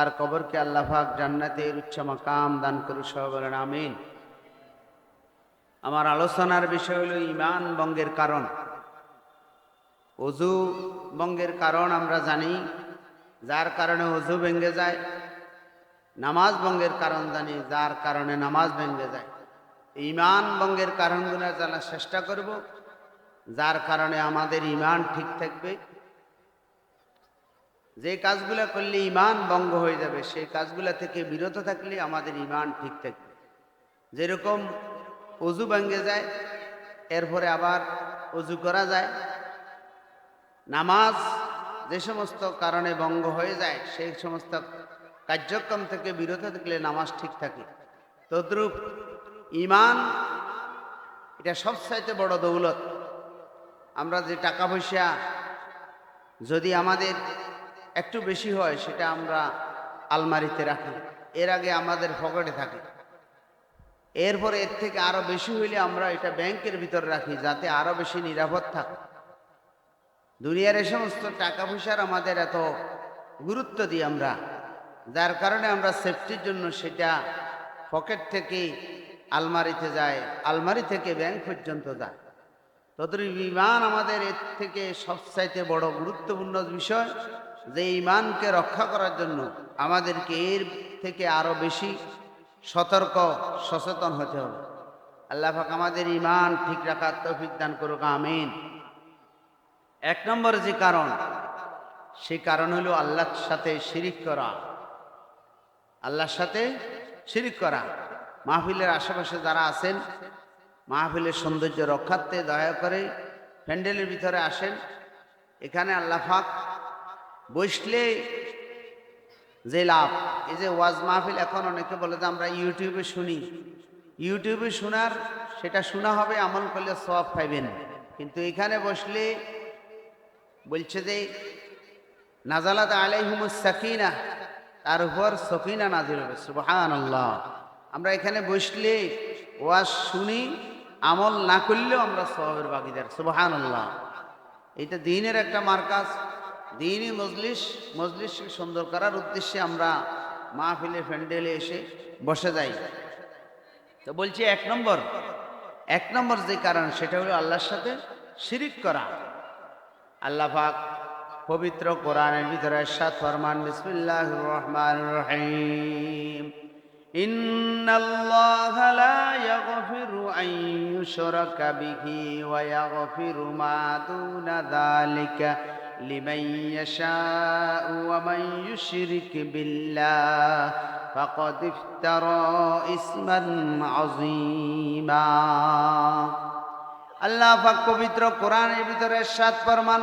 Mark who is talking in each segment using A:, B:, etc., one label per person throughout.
A: আর কবরকে আল্লাহ পাক জান্নাতের উচ্চ মাকাম দান করুন, সবাই বলেন আমিন। আমার আলোচনার বিষয় হলো ঈমান ভঙ্গের কারণ। ওযু ভঙ্গের কারণ আমরা জানি, যার কারণে ওযু ভেঙে যায়। নামাজ ভঙ্গের কারণ জানি, যার কারণে নামাজ ভেঙে যায়। ঈমান ভঙ্গের কারণগুলো জানার চেষ্টা করব, যার কারণে আমাদের ঈমান ঠিক থাকবে। যে কাজগুলো করলে ঈমান ভঙ্গ হয়ে যাবে, সেই কাজগুলো থেকে বিরত থাকলে আমাদের ঈমান ঠিক থাকবে। যেরকম ওযু ভেঙে যায়, এরপরে আবার ওযু করা যায়। নামাজ যে সমস্ত কারণে ভঙ্গ হয়ে যায়, সেই সমস্ত কার্যক্রম থেকে বিরত থাকলে নামাজ ঠিক থাকে। তদ্রূপ ঈমান, এটা সবচাইতে বড় দৌলত। আমরা যে টাকা পয়সা যদি আমাদের একটু বেশি হয়, সেটা আমরা আলমারিতে রাখি, এর আগে আমাদের পকেটে থাকে। এরপরে এর থেকে আরো বেশি হইলে আমরা এটা ব্যাংকের ভিতরে রাখি, যাতে আরো বেশি নিরাপদ থাকে। দুনিয়ার এই সমস্ত টাকা পয়সার আমাদের এত গুরুত্ব দিই আমরা, যার কারণে আমরা সেফটির জন্য সেটা পকেট থেকে আলমারিতে যায়, আলমারি থেকে ব্যাংক পর্যন্ত যায়। তদ্রূপ ঈমান আমাদের এর থেকে সবচাইতে বড় গুরুত্বপূর্ণ বিষয়, যে ঈমানকে রক্ষা করার জন্য আমাদেরকে এর থেকে আরো বেশি সতর্ক সচেতন হতে হবে। আল্লাহ পাক আমাদের ঈমান ঠিক রাখার তৌফিক দান করুক, আমিন। এক নম্বর যে কারণ, সেই কারণ হলো আল্লাহর সাথে শিরিক করা। আল্লাহর সাথে শিরিক করা। মাহফিলের আশেপাশে যারা আছেন, মাহফিলের সৌন্দর্য রক্ষার্থে দয়া করে প্যান্ডেলের ভিতরে আসেন। এখানে আল্লাহ পাক বসলে যে লাভ, এই যে ওয়াজ মাহফিল, এখন অনেকে বলে যে আমরা ইউটিউবে শুনি, ইউটিউবে শোনার, সেটা শোনা হবে, আমল করলে সওয়াব পাইবেন। কিন্তু এখানে বসলে বলছে যে নাজালাত আলাইহিমুস সাকিনা, তার উপর সকিনা নাজিল হবে। সুবহানাল্লাহ। আমরা এখানে বসলে ওয়াজ শুনি, আমল না করলেও আমরা সওয়াবের ভাগীদার। সুবহানাল্লাহ। এটা দ্বীনের একটা মার্কাজ, দ্বীনি মজলিস। মজলিসকে সুন্দর করার উদ্দেশ্যে আমরা মাহফিলে প্যান্ডেলে এসে বসে যাই। তো বলছি এক নম্বর যে কারণ, সেটা হলো আল্লাহর সাথে শিরিক করা। আল্লাহ পাক পবিত্র কোরআনের ভিতরে ইরশাদ ফরমান, বিসমিল্লাহির রহমানির রহিম, ইন্নাল্লাহা লা ইয়াগফিরু আন ইউশরাকা বিহি ওয়া ইয়াগফিরু মা দুনা যালিকা লিমান ইয়াশাউ ওয়া মান ইউশরিক বিল্লাহ ফাকাদ ইফতারা ইসমান আযীমা। আল্লাহ পাক পবিত্র কোরআনের ভিতরে ইরশাদ ফরমান,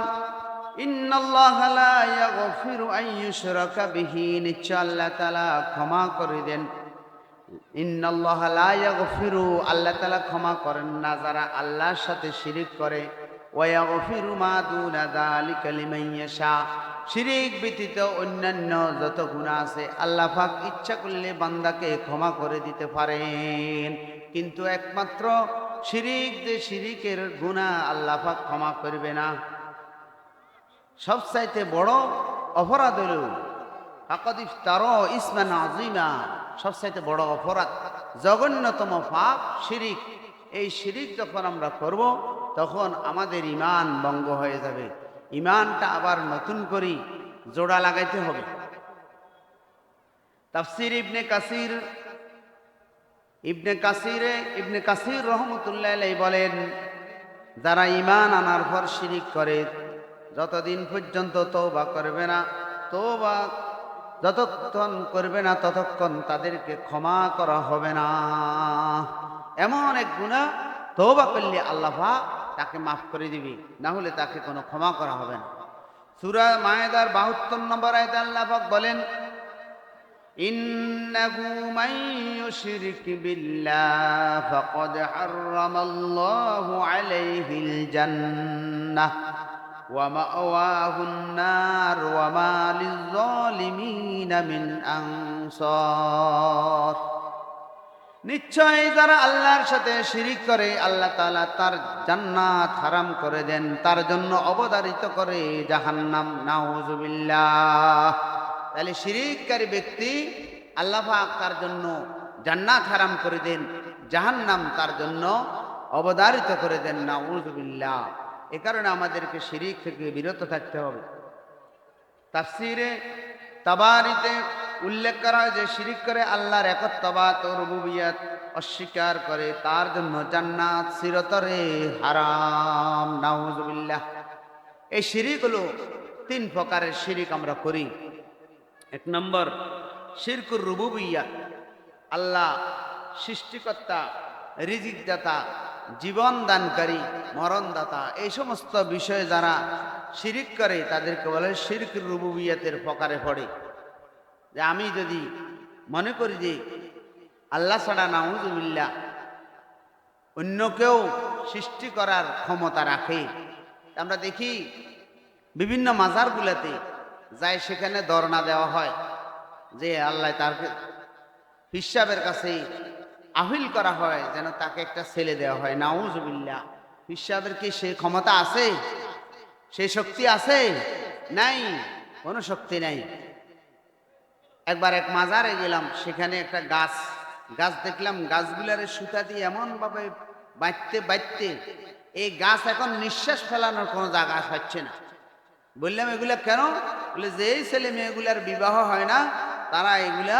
A: ইন্নাল্লাহা লা ইয়াগফিরু আন ইউশরাকা বিহি, নিশ্চয় আল্লাহ তাআলা ক্ষমা করে দেন। ইন্নাল্লাহা লা ইয়াগফিরু, আল্লাহ তাআলা ক্ষমা করেন না যারা আল্লাহর সাথে শিরিক করে। ওয়া ইয়াগফিরু মা দুনা যালিকা লিমান ইয়াশা, শিরিক ব্যতীত অন্যান্য যত গুনাহ আছে আল্লাহ পাক ইচ্ছা করলে বান্দাকে ক্ষমা করে দিতে পারেন। কিন্তু একমাত্র শিরিক, যে শিরিকের গুনাহ আল্লাহ পাক ক্ষমা করবে না। সবচাইতে বড় অপরাধ হল ফাকাদ ইফতারা ইসমান আযীমা, সবচাইতে বড় অপরাধ, জঘন্যতম পাপ শিরিক। এই শিরিক যখন আমরা করব, তখন আমাদের ঈমান ভঙ্গ হয়ে যাবে। ঈমানটা আবার নতুন করে জোড়া লাগাইতে হবে। তাফসীর ইবনে কাসির রহমতুল্লাহ আলাইহি বলেন, যারা ঈমান আনার পর শিরিক করে, যতদিন পর্যন্ত তওবা করবে না, তওবা যতক্ষণ করবে না, ততক্ষণ তাদেরকে ক্ষমা করা হবে না। এমন এক গুনাহ, তওবা করলে আল্লাহ পাক তাকে মাফ করে দিবে, না হলে তাকে কোনো ক্ষমা করা হবে না। সূরা মায়েদার ৭২ নম্বর আয়াতে আল্লাহ পাক বলেন, ইন্নাহু মান ইউশরিক বিল্লাহ ফাকাদ হারামাল্লাহু আলাইহিল জান্নাহ ওয়া মাওয়াহুন নার ওয়া মা লিয-যালিমিনা মিন আনসার। নিশ্চয় যারা আল্লাহর সাথে শিরিক করে, আল্লাহ তাআলা তার জান্নাত হারাম করে দেন, তার জন্য অবধারিত করে জাহান্নাম। নাউযুবিল্লাহ। তাহলে শিরিককারী ব্যক্তি আল্লাহ পাক তার জন্য জান্নাত হারাম করে দেন, জাহান্নাম তার জন্য অবধারিত করে দেন। নাউযুবিল্লাহ। এ কারণে আমাদেরকে শিরিক থেকে বিরত থাকতে হবে। তাফসীরে তাবারিতে উল্লেখ করা হয় যে শিরিক করে আল্লাহর একত্ববাদ ও রুবুবিয়ত অস্বীকার করে তার জন্য জান্নাত চিরতরে হারাম। নাউযুবিল্লাহ। এই শিরিক হলো 3 প্রকারের শিরিক আমরা করি। 1 নম্বর শিরকুর রুবুবিয়্যাহ, আল্লাহ সৃষ্টিকর্তা, রিজিক দাতা, জীবন দানকারী, মরণদাতা, এই সমস্ত বিষয়ে যারা শিরিক করে তাদেরকে বলে শিরকুর রুবুবিয়্যাতের প্রকারে পড়ে। যে আমি যদি মনে করি যে আল্লাহ ছাড়া নাউযুবিল্লাহ অন্য কেউ সৃষ্টি করার ক্ষমতা রাখে। আমরা দেখি বিভিন্ন মাজারগুলোতে যায়, সেখানে ধরনা দেওয়া হয় যে আল্লাহ তার পীর সাহেবের কাছে আপিল করা হয় যেন তাকে একটা ছেলে দেওয়া হয়। নাউযুবিল্লাহ। পীর সাহেবের কি সেই ক্ষমতা আছে? সেই শক্তি আছে? নাই, কোনো শক্তি নাই। একবার এক মাজারে গেলাম, সেখানে একটা গাছ দেখলাম, গাছগুলার সুতা দিয়ে এমনভাবে বাঁধতে এই গাছ এখন নিঃশ্বাস ফেলানোর কোনো জায়গা হচ্ছে না। বললাম এগুলা কেন? বলে যে এই ছেলে মেয়েগুলার বিবাহ হয় না, তারা এগুলা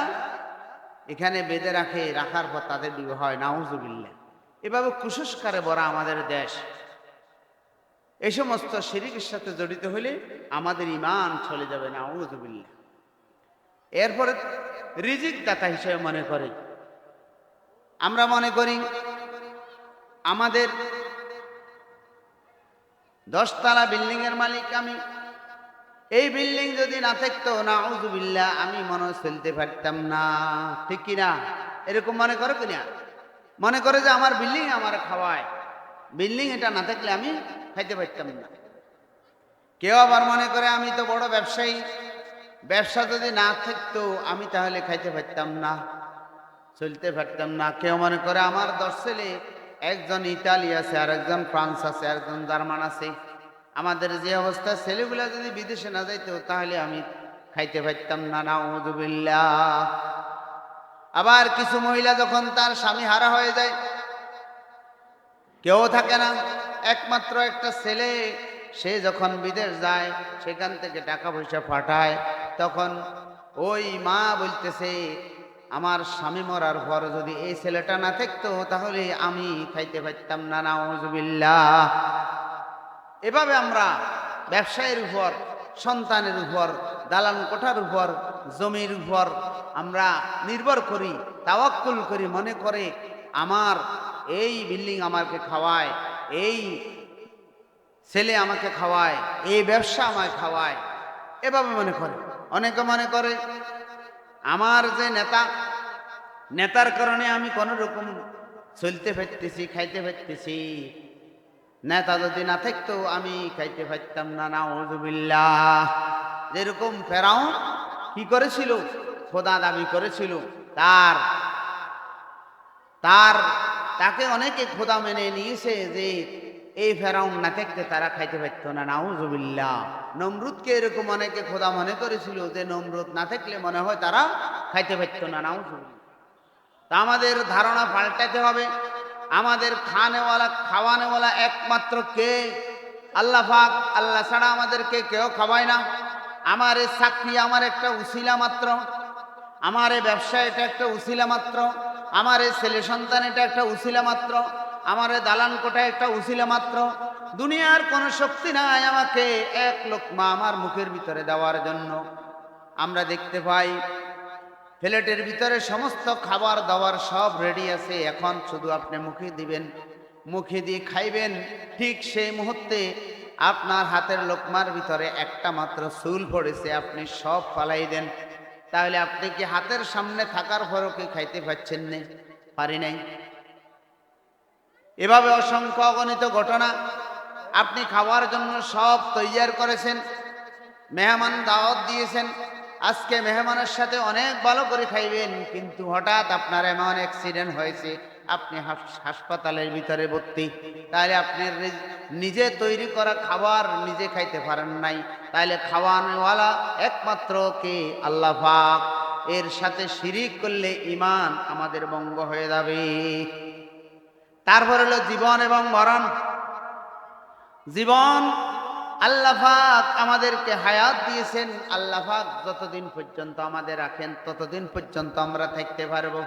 A: এখানে বেঁধে রাখার পর তাদের বিবাহ হয়। নাউযুবিল্লাহ। এভাবে কুসংস্কারে ভরা আমাদের দেশ। এই সমস্ত শিরকের সাথে জড়িত হলে আমাদের ঈমান চলে যাবে। নাউযুবিল্লাহ। এরপরে রিজিক দাতা হিসেবে মনে করে, আমরা মনে করি আমাদের 10 তলা বিল্ডিং এর মালিক আমি, এই বিল্ডিং যদি না থাকতো নাউযুবিল্লাহ আমি মনে চলতে পারতাম না। ঠিক কিনা? এরকম মনে করে কিনা? মনে করে যে আমার বিল্ডিং আমার খাওয়ায়, বিল্ডিং এটা না থাকলে আমি খাইতে পারতাম না। কেউ আবার মনে করে আমি তো বড় ব্যবসায়ী, ব্যবসা যদি না থাকতো আমি তাহলে খাইতে পারতাম না, চলতে পারতাম না। কেউ মনে করে আমার 10 ছেলে, একজন ইতালি আছে, আর একজন ফ্রান্স আছে, আর একজন জার্মান আছে, আমাদের যে অবস্থা ছেলেগুলা যদি বিদেশে না যাইতো তাহলে আমি খাইতে পারতাম না। নাউযুবিল্লাহ। আবার কিছু মহিলা যখন তার স্বামী হারা হয়ে যায়, কেউ থাকে না, একমাত্র একটা ছেলে, সে যখন বিদেশ যায় সেখান থেকে টাকা পয়সা পাঠায়, তখন ওই মা বলতেছে আমার স্বামী মরার পর যদি এই ছেলেটা না থাকতো তাহলে আমি খাইতে পারতাম না। নাউযুবিল্লাহ। এভাবে আমরা ব্যবসায়ের উপর, সন্তানের উপর, দালান কোঠার উপর, জমির উপর আমরা নির্ভর করি, তাওয়াক্কুল করি, মনে করে আমার এই বিল্ডিং আমাকে খাওয়ায়, এই ছেলে আমাকে খাওয়ায়, এই ব্যবসা আমায় খাওয়ায়, এভাবে মনে করে। অনেকে মনে করে আমার যে নেতার কারণে আমি কোনো রকম চলতে পারতেছি, খাইতে পারতেছি, নেতা যদি না থাকতো আমি খাইতে পারতাম না। নাউযুবিল্লাহ। যেরকম ফেরাউন কি করেছিল? খোদা দাবি করেছিল, তাকে অনেকে খোদা মেনে নিয়েছে যে এই ফেরাউন না থাকতে তারা খাইতে পারতো না। নাউযুবিল্লাহ। নমরুদকে এরকম অনেকে খোদা মনে করেছিল যে নমরুদ না থাকলে মনে হয় তারা খাইতে পারতো না। নাউযুবিল্লাহ। তা আমাদের ধারণা পাল্টাতে হবে। আমাদের খাওয়ানেওয়ালা একমাত্র কে? আল্লাহ পাক। আল্লাহ ছাড়া আমাদেরকে কেউ খাওয়ায় না। আমার এই চাকরি আমার একটা উসিলা মাত্র, আমার এই ব্যবসা এটা একটা উসিলা মাত্র, আমার এই ছেলে সন্তান এটা একটা উসিলা মাত্র, আমার এই দালান কোঠা একটা উসিলা মাত্র। দুনিয়ার কোনো শক্তি নাই আমাকে এক লোকমা আমার মুখের ভিতরে দেওয়ার জন্য। আমরা দেখতে পাই প্লেটের ভিতরে সমস্ত খাবার দাবার সব রেডি আছে, এখন শুধু আপনি মুখে দিবেন, মুখে দিয়ে খাইবেন। ঠিক সেই মুহূর্তে আপনার হাতের লোকমার ভিতরে একটা মাত্র চুল পড়েছে, আপনি সব ফালাই দেন। তাহলে আপনি কি হাতের সামনে থাকার পরও কি খাইতে পাচ্ছেন না? পারি নাই। এভাবে অসংখ্য অগণিত ঘটনা। আপনি খাওয়ার জন্য সব তৈয়ার করেছেন, মেহমান দাওয়াত দিয়েছেন, আজকে মেহমানের সাথে অনেক ভালো করে খাইবেন, কিন্তু হঠাৎ আপনার এমন অ্যাক্সিডেন্ট হয়েছে, আপনি হাসপাতালের ভিতরে ভর্তি, তাহলে আপনার নিজে তৈরি করা খাবার নিজে খাইতে পারেন নাই, তাহলে খাওয়ানোওয়ালা একমাত্র কে? আল্লাহ পাক। এর সাথে শিরিক করলে ঈমান আমাদের ভঙ্গ হয়ে যাবে। তারপর হলো জীবন এবং মরণ। জীবন আল্লাহ পাক আমাদেরকে হায়াত দিয়েছেন। আল্লাহ পাক যতদিন পর্যন্ত আমাদের রাখেন ততদিন পর্যন্ত আমরা থাকতে পারবো।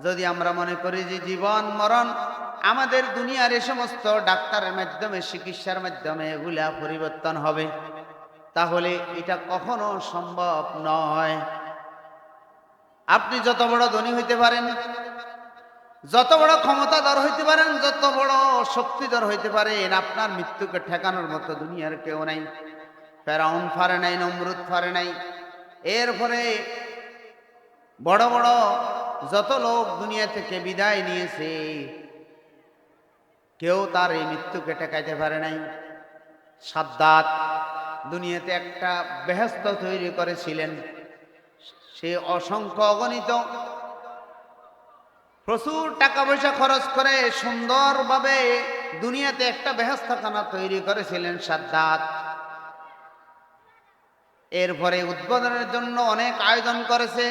A: যদি আমরা মনে করি যে জীবন মরণ আমাদের দুনিয়ার এই সমস্ত ডাক্তারের মাধ্যমে, চিকিৎসার মাধ্যমে এগুলা পরিবর্তন হবে, তাহলে এটা কখনো সম্ভব নয়। আপনি যত বড় ধনী হইতে পারেন, যত বড় ক্ষমতাধর হইতে পারেন, যত বড় শক্তিধর হইতে পারেন, আপনার মৃত্যুকে ঠেকানোর মতো দুনিয়ার কেউ নাই। ফেরাউন পারে নাই, নমরুদ পারে নাই। এরপরে বড় বড় যত লোক দুনিয়া থেকে বিদায় নিয়েছে, কেউ তার এই মৃত্যুকে ঠেকাইতে পারে নাই। সাদ্দাত দুনিয়াতে একটা বেহেশত তৈরি করেছিলেন। সে অসংখ্য অগণিত প্রচুর টাকা পয়সা খরচ করে সুন্দরভাবে দুনিয়াতে একটা বেহেশতখানা তৈরি করেছিলেন সাদ্দাত। এরপরে উদ্বোধনের জন্য অনেক আয়োজন করেছে।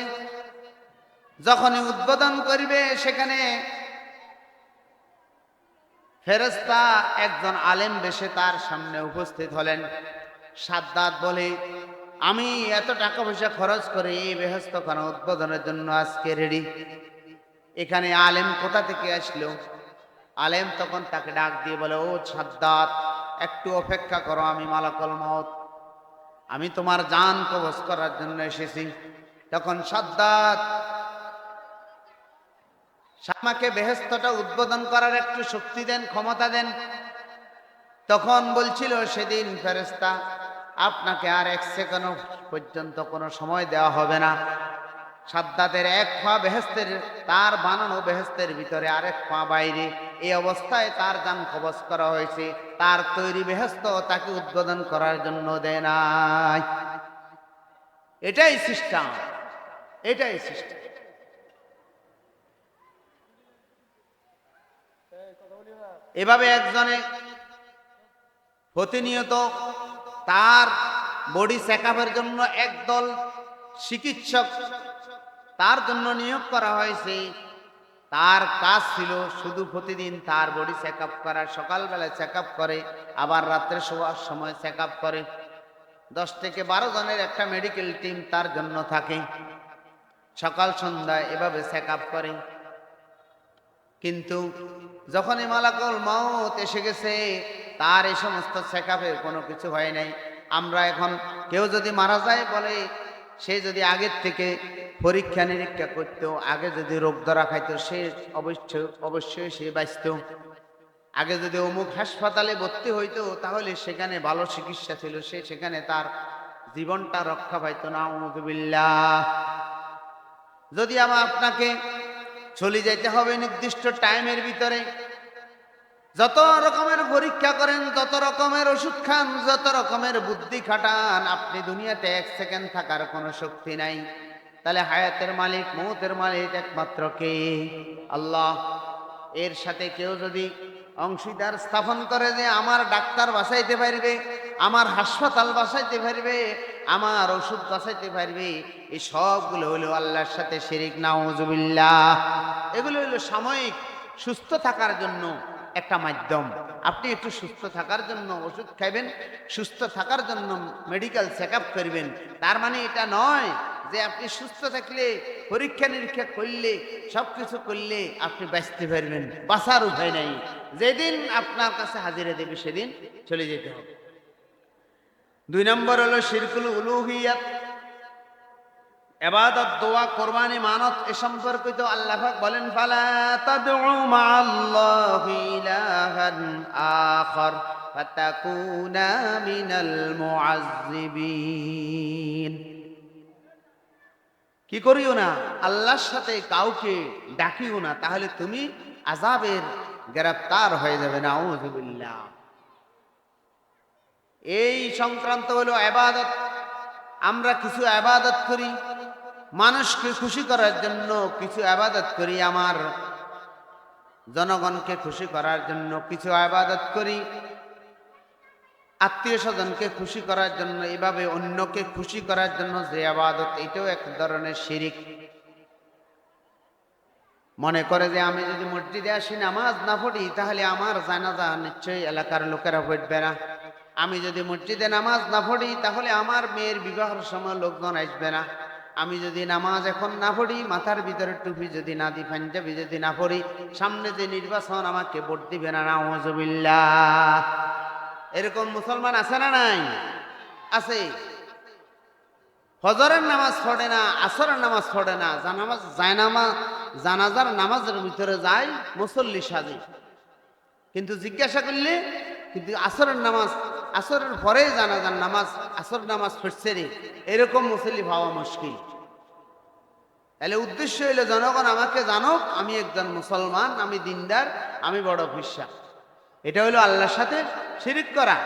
A: যখনই উদ্বোধন করবে, সেখানে ফেরেশতা একজন আলেম বেশে তার সামনে উপস্থিত হলেন। সাদ্দাত বলে, আমি এত টাকা পয়সা খরচ করে এই বেহেশতখানা উদ্বোধনের জন্য আজকে রেডি, এখানে আলেম কোথা থেকে আসলো? আলেম তখন তাকে ডাক দিয়ে বলে, ও সাদ্দাত, একটু অপেক্ষা করো, আমি মালাকুল মউত, আমি তোমার জান কবজ করার জন্য এসেছি। তখন সাদ্দাত, আমাকে বেহেশতটা উদ্বোধন করার একটু শক্তি দেন, ক্ষমতা দেন। তখন বলছিল সেদিন ফেরেশতা, আপনাকে আর এক সেকেন্ড পর্যন্ত কোনো সময় দেওয়া হবে না। সাদ্দাতের এক পা বেহেশতের, তার বানানো বেহেশতের ভিতরে, আরেক পা বাইরে। এই অবস্থায় তার জান কবজ করা হয়েছে। তার তৈরি বেহেশত তাকে উদ্বোধন করার জন্য দেয় নাই। এটাই সিস্টেম, এটাই সিস্টেম। এভাবে একজনে প্রতিনিয়ত তার বডি চেকআপের জন্য একদল চিকিৎসক তার জন্য নিয়োগ করা হয়েছে। তার কাজ ছিল শুধু প্রতিদিন তার বডি চেকআপ করা। সকালবেলা চেকআপ করে, আবার রাত্রে শোয়ার সময় চেকআপ করে। 10 থেকে 12 জনের একটা মেডিকেল টিম তার জন্য থাকে। সকাল সন্ধ্যায় এভাবে চেকআপ করে। কিন্তু যখনই মালাকুল মউত এসে গেছে, তার এই সমস্ত চেকআপের কোনো কিছু হয় নাই। আমরা এখন কেউ যদি মারা যায়, বলে সে যদি আগের থেকে পরীক্ষা নিরীক্ষা করত, আগে যদি রোগ ধরা খাইতো, সে অবশ্যই সে বাঁচত। আগে যদি অমুক হাসপাতালে ভর্তি হইতো, তাহলে সেখানে ভালো চিকিৎসা ছিল, সে সেখানে তার জীবনটা রক্ষা পাইত। নাউযুবিল্লাহ। যদি আপনাকে চলে যেতে হবে নির্দিষ্ট টাইমের ভিতরে, যত রকমের পরীক্ষা করেন, যত রকমের ওষুধ খান, যত রকমের বুদ্ধি খাটান, আপনি দুনিয়াতে এক সেকেন্ড থাকার কোনো শক্তি নাই। তাহলে হায়াতের মালিক, মৌতের মালিক একমাত্র কে? আল্লাহ। এর সাথে কেউ যদি অংশীদার স্থাপন করে যে আমার ডাক্তার বাঁচাইতে পারবে, আমার হাসপাতাল বাঁচাইতে পারবে, আমার ওষুধ বাঁচাইতে পারবে, এই সবগুলো হলো আল্লাহর সাথে শিরিক। নাউযুবিল্লাহ। এগুলো হলো সাময়িক সুস্থ থাকার জন্য একটা মাধ্যম। আপনি একটু সুস্থ থাকার জন্য ওষুধ খাইবেন, সুস্থ থাকার জন্য মেডিকেল চেকআপ করবেন, তার মানে এটা নয় যে আপনি সুস্থ থাকলে, পরীক্ষা নিরীক্ষা করলে, সবকিছু করলে আপনি বাঁচতে পারবেন। বাঁচার উপায় নাই। যেদিন আপনার কাছে হাজিরা দেবে সেদিন চলে যেতে হবে। 2 নম্বর হলো শিরকুল উলুহিয়াত। ইবাদত, দোয়া, কুরবানি, মানত এ সম্পর্কিত আল্লাহ পাক বলেন, ফালা তাদউ মাআল্লাহি ইলাহান আখার ফাতাকুনা মিনাল মুআযযিবিন। কি করিও না, আল্লাহর সাথে কাউকে ডাকিও না, তাহলে তুমি আযাবের গ্রেফতার হয়ে যাবে। নাউযুবিল্লাহ। এই সংক্রান্ত হলো ইবাদত। আমরা কিছু ইবাদত করি মানুষকে খুশি করার জন্য, কিছু ইবাদত করি আমার জনগণকে খুশি করার জন্য কিছু ইবাদত করি, আত্মীয় স্বজনকে খুশি করার জন্য, এভাবে অন্যকে খুশি করার জন্য যে ইবাদত, এটাও এক ধরনের শিরিক। মনে করে যে আমি যদি মসজিদে আসি নামাজ না পড়ি তাহলে আমার জানাজা নিশ্চয়ই এলাকার লোকেরা পড়বে না, আমি যদি মসজিদে নামাজ না পড়ি তাহলে আমার মেয়ের বিবাহের সময় লোকজন আসবে না, আমি যদি নামাজ এখন না পড়ি, মাথার ভিতরে টুপি যদি না দিই, পাঞ্জাবি যদি না পড়ি, সামনে যে নির্বাচন আমাকে ভোট দিবে না, নাউযুবিল্লাহ। এরকম মুসলমান আছে না নাই? আছে। ফজরের নামাজ পড়ে না, আসরের নামাজ পড়ে না, জানাজার নামাজের ভিতরে যায় মুসল্লি সাজে, কিন্তু জিজ্ঞাসা করলে কিন্তু আসরের নামাজ, আসরের পরে জানাজার নামাজ, আসর নামাজ পড়ছে রে, এরকম মুসল্লি পাওয়া মুশকিল। তাহলে উদ্দেশ্য হইল জনগণ আমাকে জানুক আমি একজন মুসলমান, আমি দিনদার, আমি বড় বিশ্বাস। এটা হইল আল্লাহর সাথে শিরিক করা।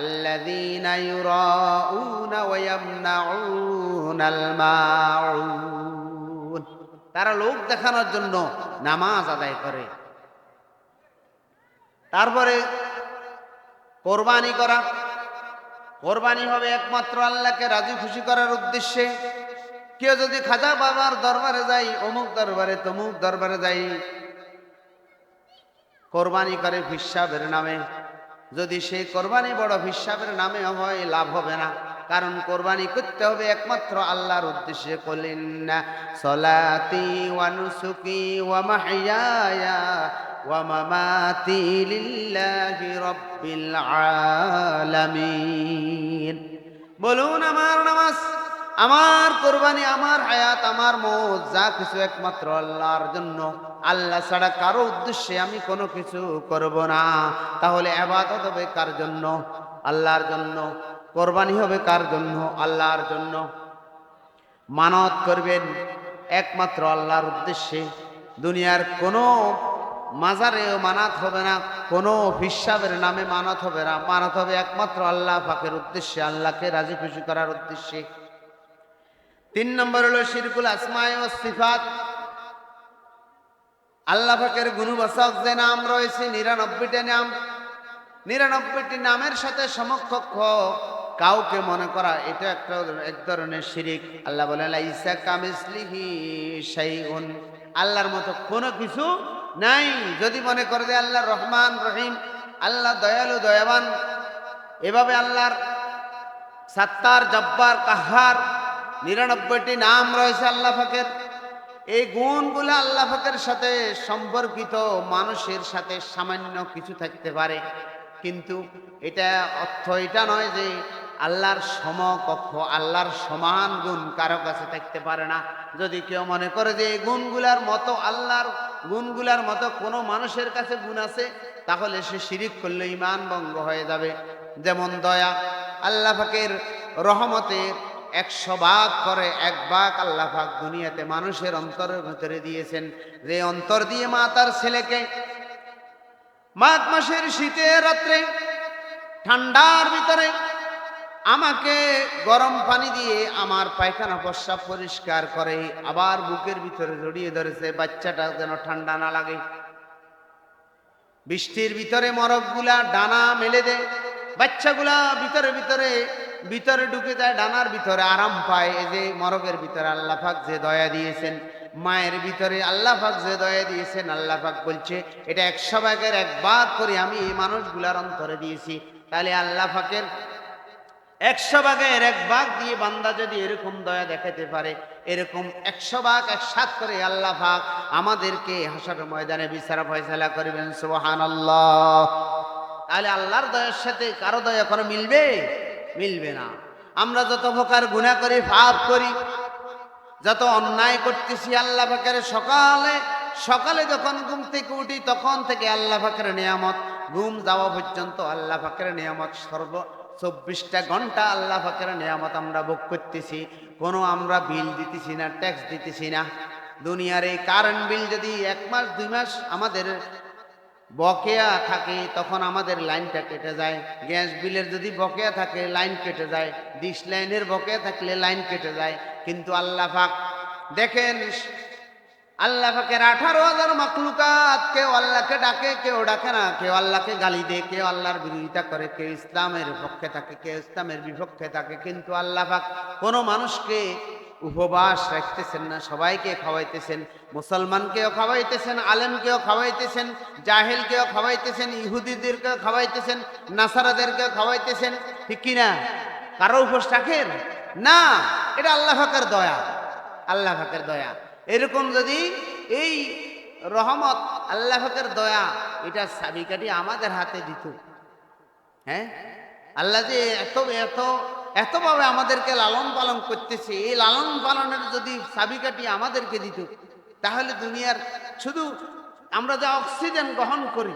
A: আল্লাযীনা ইউরাউনা ওয়া ইয়ামনাউনাল মাউন, তারা লোক দেখানোর জন্য নামাজ আদায় করে। তারপরে কোরবানি করা, কোরবানি হবে একমাত্র আল্লাহকে রাজি খুশি করার উদ্দেশ্যে। কেউ যদি খাজা বাবার দরবারে যাই, অমুক দরবারে, তমুক দরবারে যাই, কোরবানি করে ফিসাবের নামে, যদি সেই কোরবানি বড় ফিসাবের নামে হয়, লাভ হবে না। কারণ কোরবানি করতে হবে একমাত্র আল্লাহর উদ্দেশ্যে। কুলিন্না সলাতি ওয়া নুসুকি ওয়া মাহইয়ায়া ওয়া মামাতি লিল্লাহি রাব্বিল আলামিন। বলুন আমার নামাজ, আমার কোরবানি, আমার হায়াত, আমার মওত, যা কিছু একমাত্র আল্লাহর জন্য। আল্লাহ ছাড়া কারো উদ্দেশ্যে আমি কোনো কিছু করব না। তাহলে ইবাদত হবে কার জন্য? আল্লাহর জন্য। কোরবানি হবে কার জন্য? আল্লাহর জন্য। মানত করবেন একমাত্র আল্লাহর উদ্দেশ্যে। দুনিয়ার কোনো মাজারেও মানাত হবে না, কোনো ফিসাবের নামে মানত হবে না। মানত হবে একমাত্র আল্লাহ পাকের উদ্দেশ্যে, আল্লাহকে রাজি খুশি করার উদ্দেশ্যে। 3 নম্বর হলো শিরকুল আসমায়ে ওয়াস সিফাত। আল্লাহ পাকের গুণবাচক যে নাম রয়েছে 99টি নাম, 99টি নামের সাথে সমকক্ষ কাউকে মনে করা, এটা এক ধরনের শিরিক। আল্লাহ বলেন লাইসা কামিসলিহি শাইউন, আল্লাহর মতো কোনো কিছু নাই। যদি মনে করে যে আল্লাহ রহমান রহিম, আল্লাহ দয়ালু দয়াবান, এভাবে আল্লাহর সাত্তার, জব্বার, কাহার 99টি নাম রয়েছে আল্লাহ পাকের। এই গুণগুলো আল্লাহ পাকের সাথে সম্পর্কিত মানুষের সাথে সামান্য কিছু থাকতে পারে, কিন্তু এটা অর্থ এটা নয় যে আল্লাহর সমকক্ষ, আল্লাহর সমান গুণ কারো কাছে থাকতে পারে না। যদি কেউ মনে করে যে এই গুণগুলার মতো, আল্লাহর গুণগুলার মতো কোনো মানুষের কাছে গুণ আছে, তাহলে সে শিরিক করলে ঈমান ভঙ্গ হয়ে যাবে। যেমন দয়া, আল্লাহ পাকের রহমতের 100 ভাগ করে 1 ভাগ আল্লাহ পাক দুনিয়াতে মানুষের অন্তরের ভিতরে দিয়েছেন। যে অন্তর দিয়ে মা তার ছেলেকে মাঘ মাসের শীতের রাত্রে ঠান্ডার ভিতরে আমাকে গরম পানি দিয়ে আমার পায়খানা প্রস্রাব পরিষ্কার করে, আবার বুকের ভিতরে জড়িয়ে ধরেছে বাচ্চাটা যেন ঠান্ডা না লাগে। বৃষ্টির ভিতরে মরকগুলা ডানা মেলে দেয়, বাচ্চাগুলা ভিতরে ভিতরে ভিতরে ঢুকে যায়, ডানার ভিতরে আরাম পায়। এই যে মরগের ভিতরে আল্লাহ পাক যে দয়া দিয়েছেন, মায়ের ভিতরে আল্লাহ পাক যে দয়া দিয়েছেন, আল্লাহ পাক বলছে এটা 100 ভাগের 1 ভাগ করে আমি এই মানুষগুলার অন্তরে দিয়েছি। তাহলে আল্লাহ পাকের 100 ভাগের 1 ভাগ দিয়ে বান্দা যদি এরকম দয়া দেখাতে পারে, এরকম 100 ভাগ 1/7 করে আল্লাহ পাক আমাদেরকে হাসর ময়দানে বিচার ফয়সালা করবেন। সুবহানাল্লাহ। তাহলে আল্লাহর দয়ার সাথে কারো দয়া কোনো মিলবে? মিলবে না। আমরা যত প্রকার গুনাহ করি, পাপ করি, যত অন্যায় করতেছি, আল্লাহ পাকের সকালে সকালে যখন ঘুম থেকে উঠি তখন থেকে আল্লাহ পাকের নিয়ামত, ঘুম যাওয়া পর্যন্ত আল্লাহ পাকের নিয়ামত, 24টা ঘন্টা আল্লাহ পাকের নিয়ামত আমরা ভোগ করতেছি। কোনো আমরা বিল দিতেছি না, ট্যাক্স দিতেছি না। দুনিয়ার এই কারেন্ট বিল যদি 1 মাস 2 মাস আমাদের বকেয়া থাকে তখন আমাদের লাইনটা কেটে যায়। গ্যাস বিলের যদি বকেয়া থাকে লাইন কেটে যায়, ডিশ লাইনের বকেয়া থাকলে লাইন কেটে যায়। কিন্তু আল্লাহ পাক দেখেন আল্লাহ পাকের 18,000 মাখলুকাত, কেউ আল্লাহকে ডাকে, কেউ ডাকে না, কেউ আল্লাহকে গালি দেয়, কেউ আল্লাহর বিরোধিতা করে, কেউ ইসলামের পক্ষে থাকে, কেউ ইসলামের বিপক্ষে থাকে। কিন্তু আল্লাহ পাক কোনো মানুষকে উপবাস রাখতেছেন না, সবাইকে খাওয়াইতেছেন। মুসলমানকেও খাওয়াইতেছেন, আলেমকেও খাওয়াইতেছেন, জাহেলকেও খাওয়াইতেছেন, ইহুদিদেরকেও খাওয়াইতেছেন, নাসারাদেরকেও খাওয়াইতেছেন। ঠিক কিনা? কারো উপোস রাখেন না, এটা আল্লাহ পাকের দয়া, আল্লাহ পাকের দয়া। এরকম যদি এই রহমত, আল্লাহ পাকের দয়া, এটা চাবিকাঠি আমাদের হাতে দিত, হ্যাঁ, আল্লাহ যে এত এত এতভাবে আমাদেরকে লালন পালন করতেছে, এই লালন পালনের যদি চাবিকাঠি আমাদেরকে দিত, তাহলে দুনিয়ার শুধু আমরা যা অক্সিজেন গ্রহণ করি,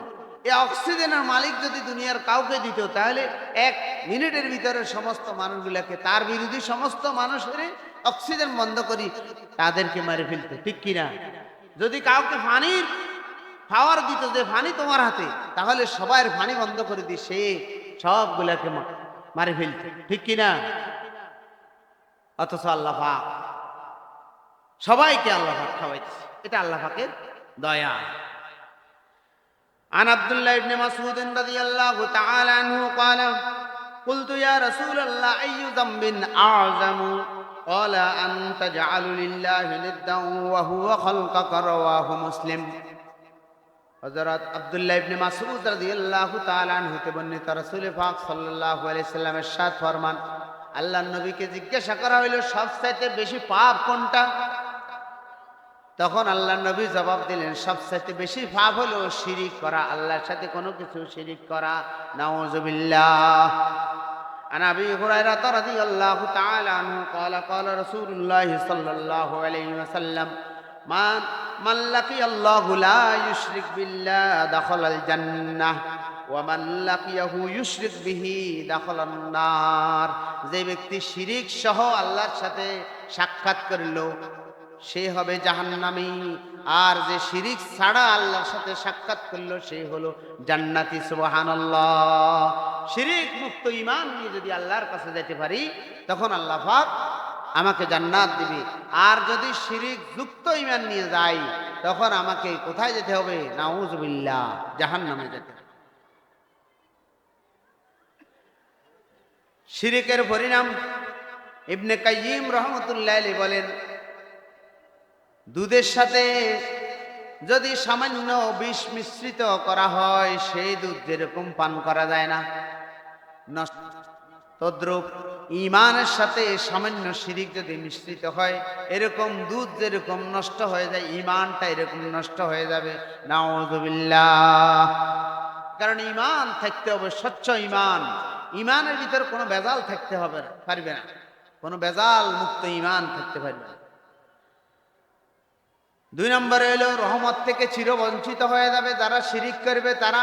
A: এই অক্সিজেনের মালিক যদি দুনিয়ার কাউকে দিত, তাহলে 1 মিনিটের ভিতরে সমস্ত মানুষগুলোকে, তার বিরোধী সমস্ত মানুষের অক্সিজেন বন্ধ করি, তাদেরকে মারে ফেলতো। ঠিক কিনা? যদি কাউকে পানির পাওয়ার দিত, যে পানি তোমার হাতে, তাহলে সবার পানি বন্ধ করে দিই, সে সবগুলাকে মারে ফেলত। ঠিক কিনা? অথচ আল্লাহ পাক সবাইকে আল্লাহ পাক খাওয়াইতেছে, এটা আল্লাহ পাকের দয়া। عن عبد الله بن مسعود رضي الله تعالى عنه قال قلت يا رسول الله أي ذنب أعظم قال أن تجعل لله ندا وهو خلقك رواه مسلم। হযরত আব্দুল্লাহ ইবনে মাসউদ রাদিয়াল্লাহু তাআলা আনহু হতে বর্ণিত, রাসূল পাক সাল্লাল্লাহু আলাইহি সাল্লাম ইরশাদ ফরমান, আল্লাহর নবীকে জিজ্ঞাসা করা হইল সবচাইতে বেশি পাপ কোনটা? তখন আল্লাহর নবী জবাব দিলেন, সবচাইতে বেশি পাপ হলো শিরিক করা, আল্লাহর সাথে কোনো কিছু শিরিক করা। নাউযুবিল্লাহ। عن أبي هريرة رضي الله تعالى عنه قال قال رسول الله صلى الله عليه وسلم من لقي الله لا يشرك بالله دخل الجنة ومن لقيه يشرك به دخل النار। যে ব্যক্তি শিরিক সহ আল্লাহর সাথে সাক্ষাৎ করলো, সে হবে জাহান্নামী, আর যে শিরিক ছাড়া আল্লাহর সাথে সাক্ষাৎ করলো, সে হলো জান্নাতি। সুবহানাল্লাহ। শিরিক মুক্ত ঈমান নিয়ে যদি আল্লাহর কাছে যেতে পারি, তখন আল্লাহ পাক আমাকে জান্নাত দিবে। আর যদি শিরিক যুক্ত ঈমান নিয়ে যাই, তখন আমাকে কোথায় যেতে হবে? নাউযুবিল্লাহ, জাহান্নামে যেতে হবে। শিরিকের পরিণাম ইবনে কাইয়িম রাহমাতুল্লাহি আলাইহি বলেন, দুধের সাথে যদি সামান্য বিষ মিশ্রিত করা হয়, সেই দুধ যেরকম পান করা যায় না, তদ্রূপ ঈমানের সাথে সামান্য শিরিক যদি মিশ্রিত হয়, এরকম দুধ যেরকম নষ্ট হয়ে যায়, ঈমানটা এরকম নষ্ট হয়ে যাবে। নাউযুবিল্লাহ। কারণ ঈমান থাকতে হবে স্বচ্ছ ঈমান, ঈমানের ভিতর কোনো ভেজাল থাকতে হবে পারবে না, কোনো ভেজাল মুক্ত ঈমান থাকতে পারবে না। 2 নম্বরে হলো রহমত থেকে চিরবঞ্চিত হয়ে যাবে। যারা শিরিক করবে, তারা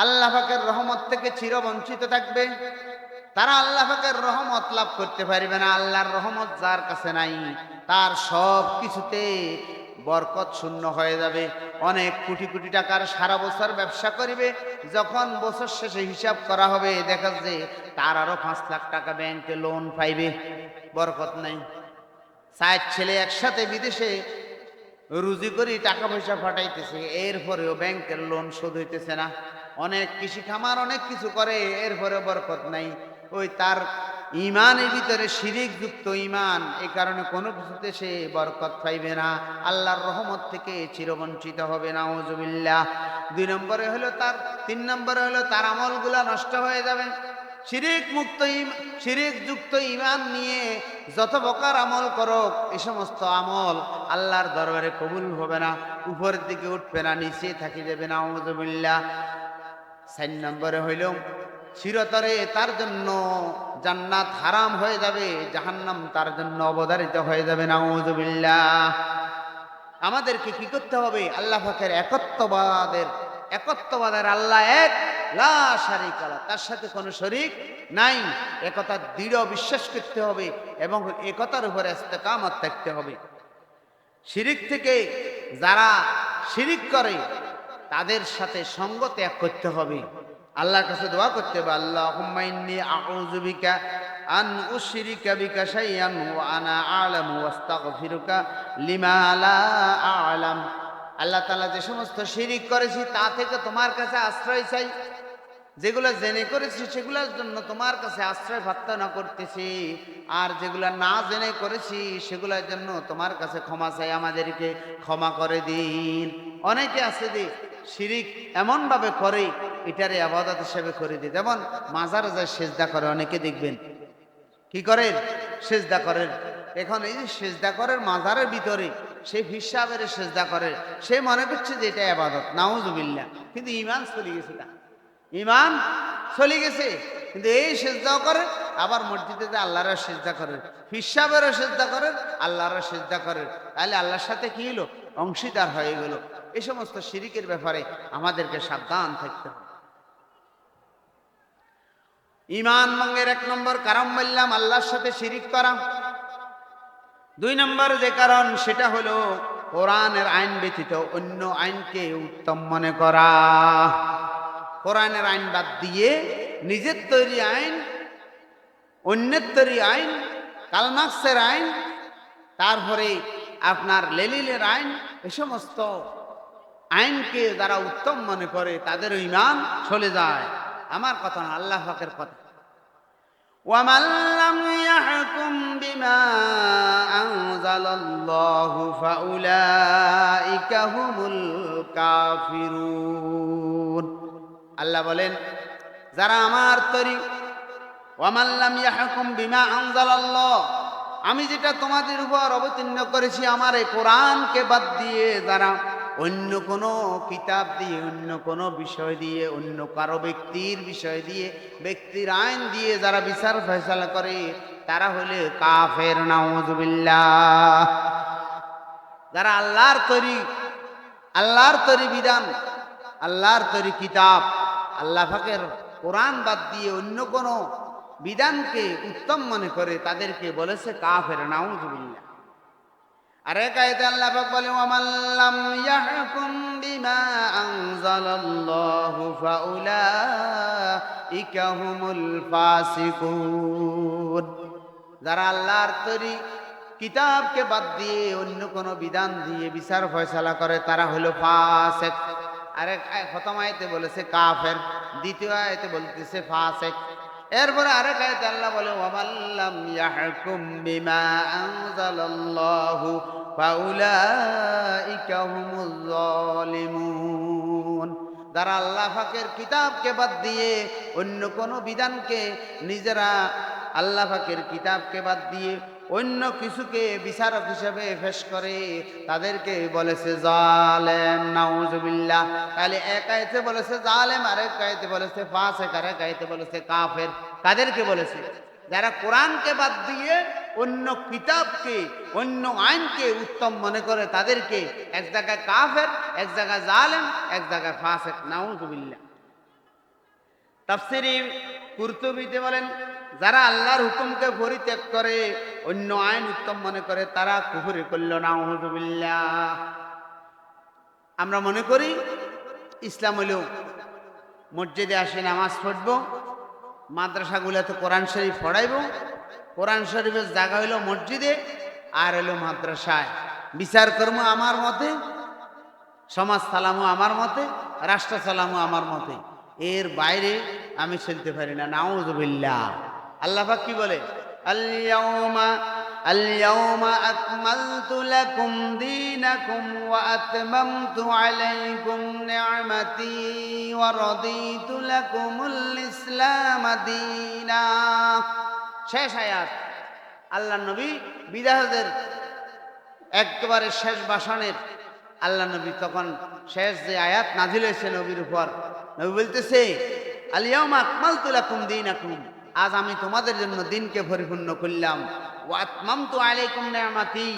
A: আল্লাহ পাকের রহমত থেকে চিরবঞ্চিত থাকবে, তারা আল্লাহ পাকের রহমত লাভ করতে পারবে না। আল্লাহর রহমত যার কাছে নাই, তার সব কিছুতে বরকত শূন্য হয়ে যাবে। অনেক কোটি কোটি টাকার সারা বছর ব্যবসা করবে, যখন বছর শেষে হিসাব করা হবে, দেখা যায় তার আরো 5 লাখ টাকা ব্যাংকে লোন পাইবে, বরকত নাই। 4 ছেলে একসাথে বিদেশে রুজি করি টাকা পয়সা পাঠাইতেছে, এরপরেও ব্যাংকের লোন শোধ হইতেছে না। অনেক কৃষি খামার অনেক কিছু করে, এরপরে বরকত নাই। ওই তার ঈমানের ভিতরে শিরিক যুক্ত ঈমান, এই কারণে কোনো কিছুতে সে বরকত পাইবে না, আল্লাহর রহমত থেকে চিরবঞ্চিত হবে। নাউযুবিল্লাহ। 2 নম্বরে হলো তার 3 নম্বরে হলো তার আমলগুলা নষ্ট হয়ে যাবে। শিরিক যুক্ত ঈমান নিয়ে যত প্রকার আমল করো, এই সমস্ত আমল আল্লাহর দরবারে কবুল হবে না, উপরের দিকে উঠবে না, নিচে থাকি যাবে। নাউযুবিল্লাহ। 4 নম্বরে হইল চিরতরে তার জন্য জান্নাত হারাম হয়ে যাবে, জাহান্নাম তার জন্য অবধারিত হয়ে যাবে। নাউযুবিল্লাহ। আমাদেরকে কি করতে হবে? আল্লাহ পাকের একত্ববাদের আল্লাহ এক, লা শারীকা লাহু, তার সাথে কোনো শরীক নাই, একথা দৃঢ় বিশ্বাস করতে হবে এবং একতার উপরে ইস্তেকামত থাকতে হবে। শিরিক থেকে যারা শিরিক করে, তাদের সাথে সঙ্গ ত্যাগ করতে হবে, আল্লাহর কাছে দোয়া করতে হবে, আল্লাহুম্মা ইন্নী আউযু বিকা আন উশরিকা বিকা শাইআন ওয়া আনা আ'লামু ওয়াস্তাগফিরুকা লিমা লা আ'লাম। আল্লাহ তাআলা যে সমস্ত শিরিক করেছি তা থেকে তোমার কাছে আশ্রয় চাই, যেগুলো জেনে করেছি সেগুলোর জন্য তোমার কাছে আশ্রয় প্রার্থনা করতেছি, আর যেগুলো না জেনে করেছি সেগুলোর জন্য তোমার কাছে ক্ষমা চাই, আমাদেরকে ক্ষমা করে দিন। অনেকে আছে যে শিরিক এমনভাবে করে এটারে ইবাদত হিসেবে করে দিই, যেমন মাজারে যায় সেজদা করে, অনেকে দেখবেন কি করেন সেজদা করেন। এখন এই যে সেজদা করেন মাজারের ভিতরে, সে হিসাবের সেজদা করে, সে মনে করছে যে এটা ইবাদত, নাউজুবিল্লাহ, কিন্তু ঈমান চলে গেছে, তা ঈমান চলে গেছে। কিন্তু এই সেজদাও করেন, আবার মসজিদে যে আল্লাহর সেজদা করেন, হিসাবেরও সেজদা করেন, আল্লাহর সেজদা করেন, তাহলে আল্লাহর সাথে কি হলো, অংশীদার হয়ে গেল। এই সমস্ত শিরিকের ব্যাপারে আমাদেরকে সাবধান থাকতে হবে। ঈমান ভঙ্গের 1 নম্বর কারণ বললাম আল্লাহর সাথে শিরিক করা। 2 নম্বর যে কারণ সেটা হলো কোরআনের আইন ব্যতীত অন্য আইনকে উত্তম মনে করা। কোরআনের আইন বাদ দিয়ে নিজের তৈরি আইন, অন্যের তৈরি আইন, কালমার্ক্সের আইন, তারপরে আপনার লেনিনের আইন, এই সমস্ত আইনকে যারা উত্তম মনে করে তাদের ঈমান চলে যায়। আমার কথা না, আল্লাহ পাকের কথা। وَمَن لَّمْ يَحْكُم بِمَا أَنزَلَ اللَّهُ فَأُولَٰئِكَ هُمُ الْكَافِرُونَ। আল্লাহ বলেন, যারা আমার তৈরি, وَمَن لَّمْ يَحْكُم بِمَا أَنزَلَ اللَّهُ, আমি যেটা তোমাদের উপর অবতীর্ণ করেছি আমার এই কোরআনকে বাদ দিয়ে যারা অন্য কোনো কিতাব দিয়ে, অন্য কোনো বিষয় দিয়ে, অন্য কারো ব্যক্তির বিষয় দিয়ে, ব্যক্তির আইন দিয়ে যারা বিচার ফয়সালা করে তারা হলে কাফের, নাউজুবিল্লাহ। যারা আল্লাহর তৈরি বিধান, আল্লাহর তৈরি কিতাব, আল্লাহ পাকের কোরআন বাদ দিয়ে অন্য কোনো বিধানকে উত্তম মনে করে তাদেরকে বলেছে কাফের, নাউজুবিল্লাহ। আর এক আয়াতে আল্লাহ পাক বলে, ওয়ামান লাম ইয়াহকুম বিমা আনজালাল্লাহু ফাউলাইকা হুমুল ফাসিকুন। যারা আল্লাহর তৈরি কিতাবকে বাদ দিয়ে অন্য কোনো বিধান দিয়ে বিচার ফয়সালা করে তারা হলো ফাসিক। আরেক প্রথম আয়াতে বলেছে কাফের, দ্বিতীয় আয়াতে বলতেছে ফাসিক। এরপরে আরেক আয়াতে আল্লাহ বলে, ওয়ামান লাম ইয়াহকুম বিমা আনজালাল্লাহু ফাউলাইকা হুমুজ যালিমুন। যারা আল্লাহ পাকের কিতাবকে বাদ দিয়ে অন্য কোনো বিধানকে, নিজেরা আল্লাহ পাকের কিতাবকে বাদ দিয়ে অন্য কিছুকে বিচারক হিসেবে পেশ করে তাদেরকে বলেছে জালেম, নাউজুবিল্লাহ। তাহলে এক আয়াতে বলেছে জালেম, আরেক আয়াতে বলেছে ফাসিক, আরেক আয়াতে বলেছে কাফের। কাদেরকে বলেছে? যারা কোরআনকে বাদ দিয়ে অন্য কিতাবকে, অন্য আইনকে উত্তম মনে করে তাদেরকে এক জায়গায় কাফের, এক জায়গায় জালেম, এক জায়গায় ফাসিক, নাউজুবিল্লাহ। তাফসীরে কুরতুবীতে বলেন, যারা আল্লাহর হুকুমকে পরিত্যাগ করে অন্য আইন উত্তম মনে করে তারা কুফরি করল, নাউজুবিল্লাহ। আমরা মনে করি ইসলাম হলো মসজিদে আসে নামাজ পড়ব, মাদ্রাসাগুলোতে কোরআন শরীফ পড়াইব, কোরআন শরীফের জায়গা হইল মসজিদে আর হইল মাদ্রাসায়, বিচার কর্ম আমার মতে, সমাজ চালামো আমার মতে, রাষ্ট্র চালামো আমার মতে, এর বাইরে আমি চলতে পারি না, নাউজুবিল্লাহ। আল্লাহ পাক কি বলে? আল-ইয়াওমা আকমালতু লাকুম দীনাকুম ওয়া আতমামতু আলাইকুম নি'মাতি ওয়া রাদিতু লাকুমুল ইসলাম দীনা। শেষ আয়াত। আল্লাহ নবী বিদায়ের একেবারে শেষ ভাষণের আল্লাহ নবী তখন শেষ যে আয়াত নাজিল হয়েছে নবীর উপর, নবী বলতেছে, আল-ইয়াওমা আকমালতু লাকুম দীনাকুম, আজ আমি তোমাদের জন্য দিনকে পরিপূর্ণ করলাম, ওয়া আতমামতু আলাইকুম নি'মাতি,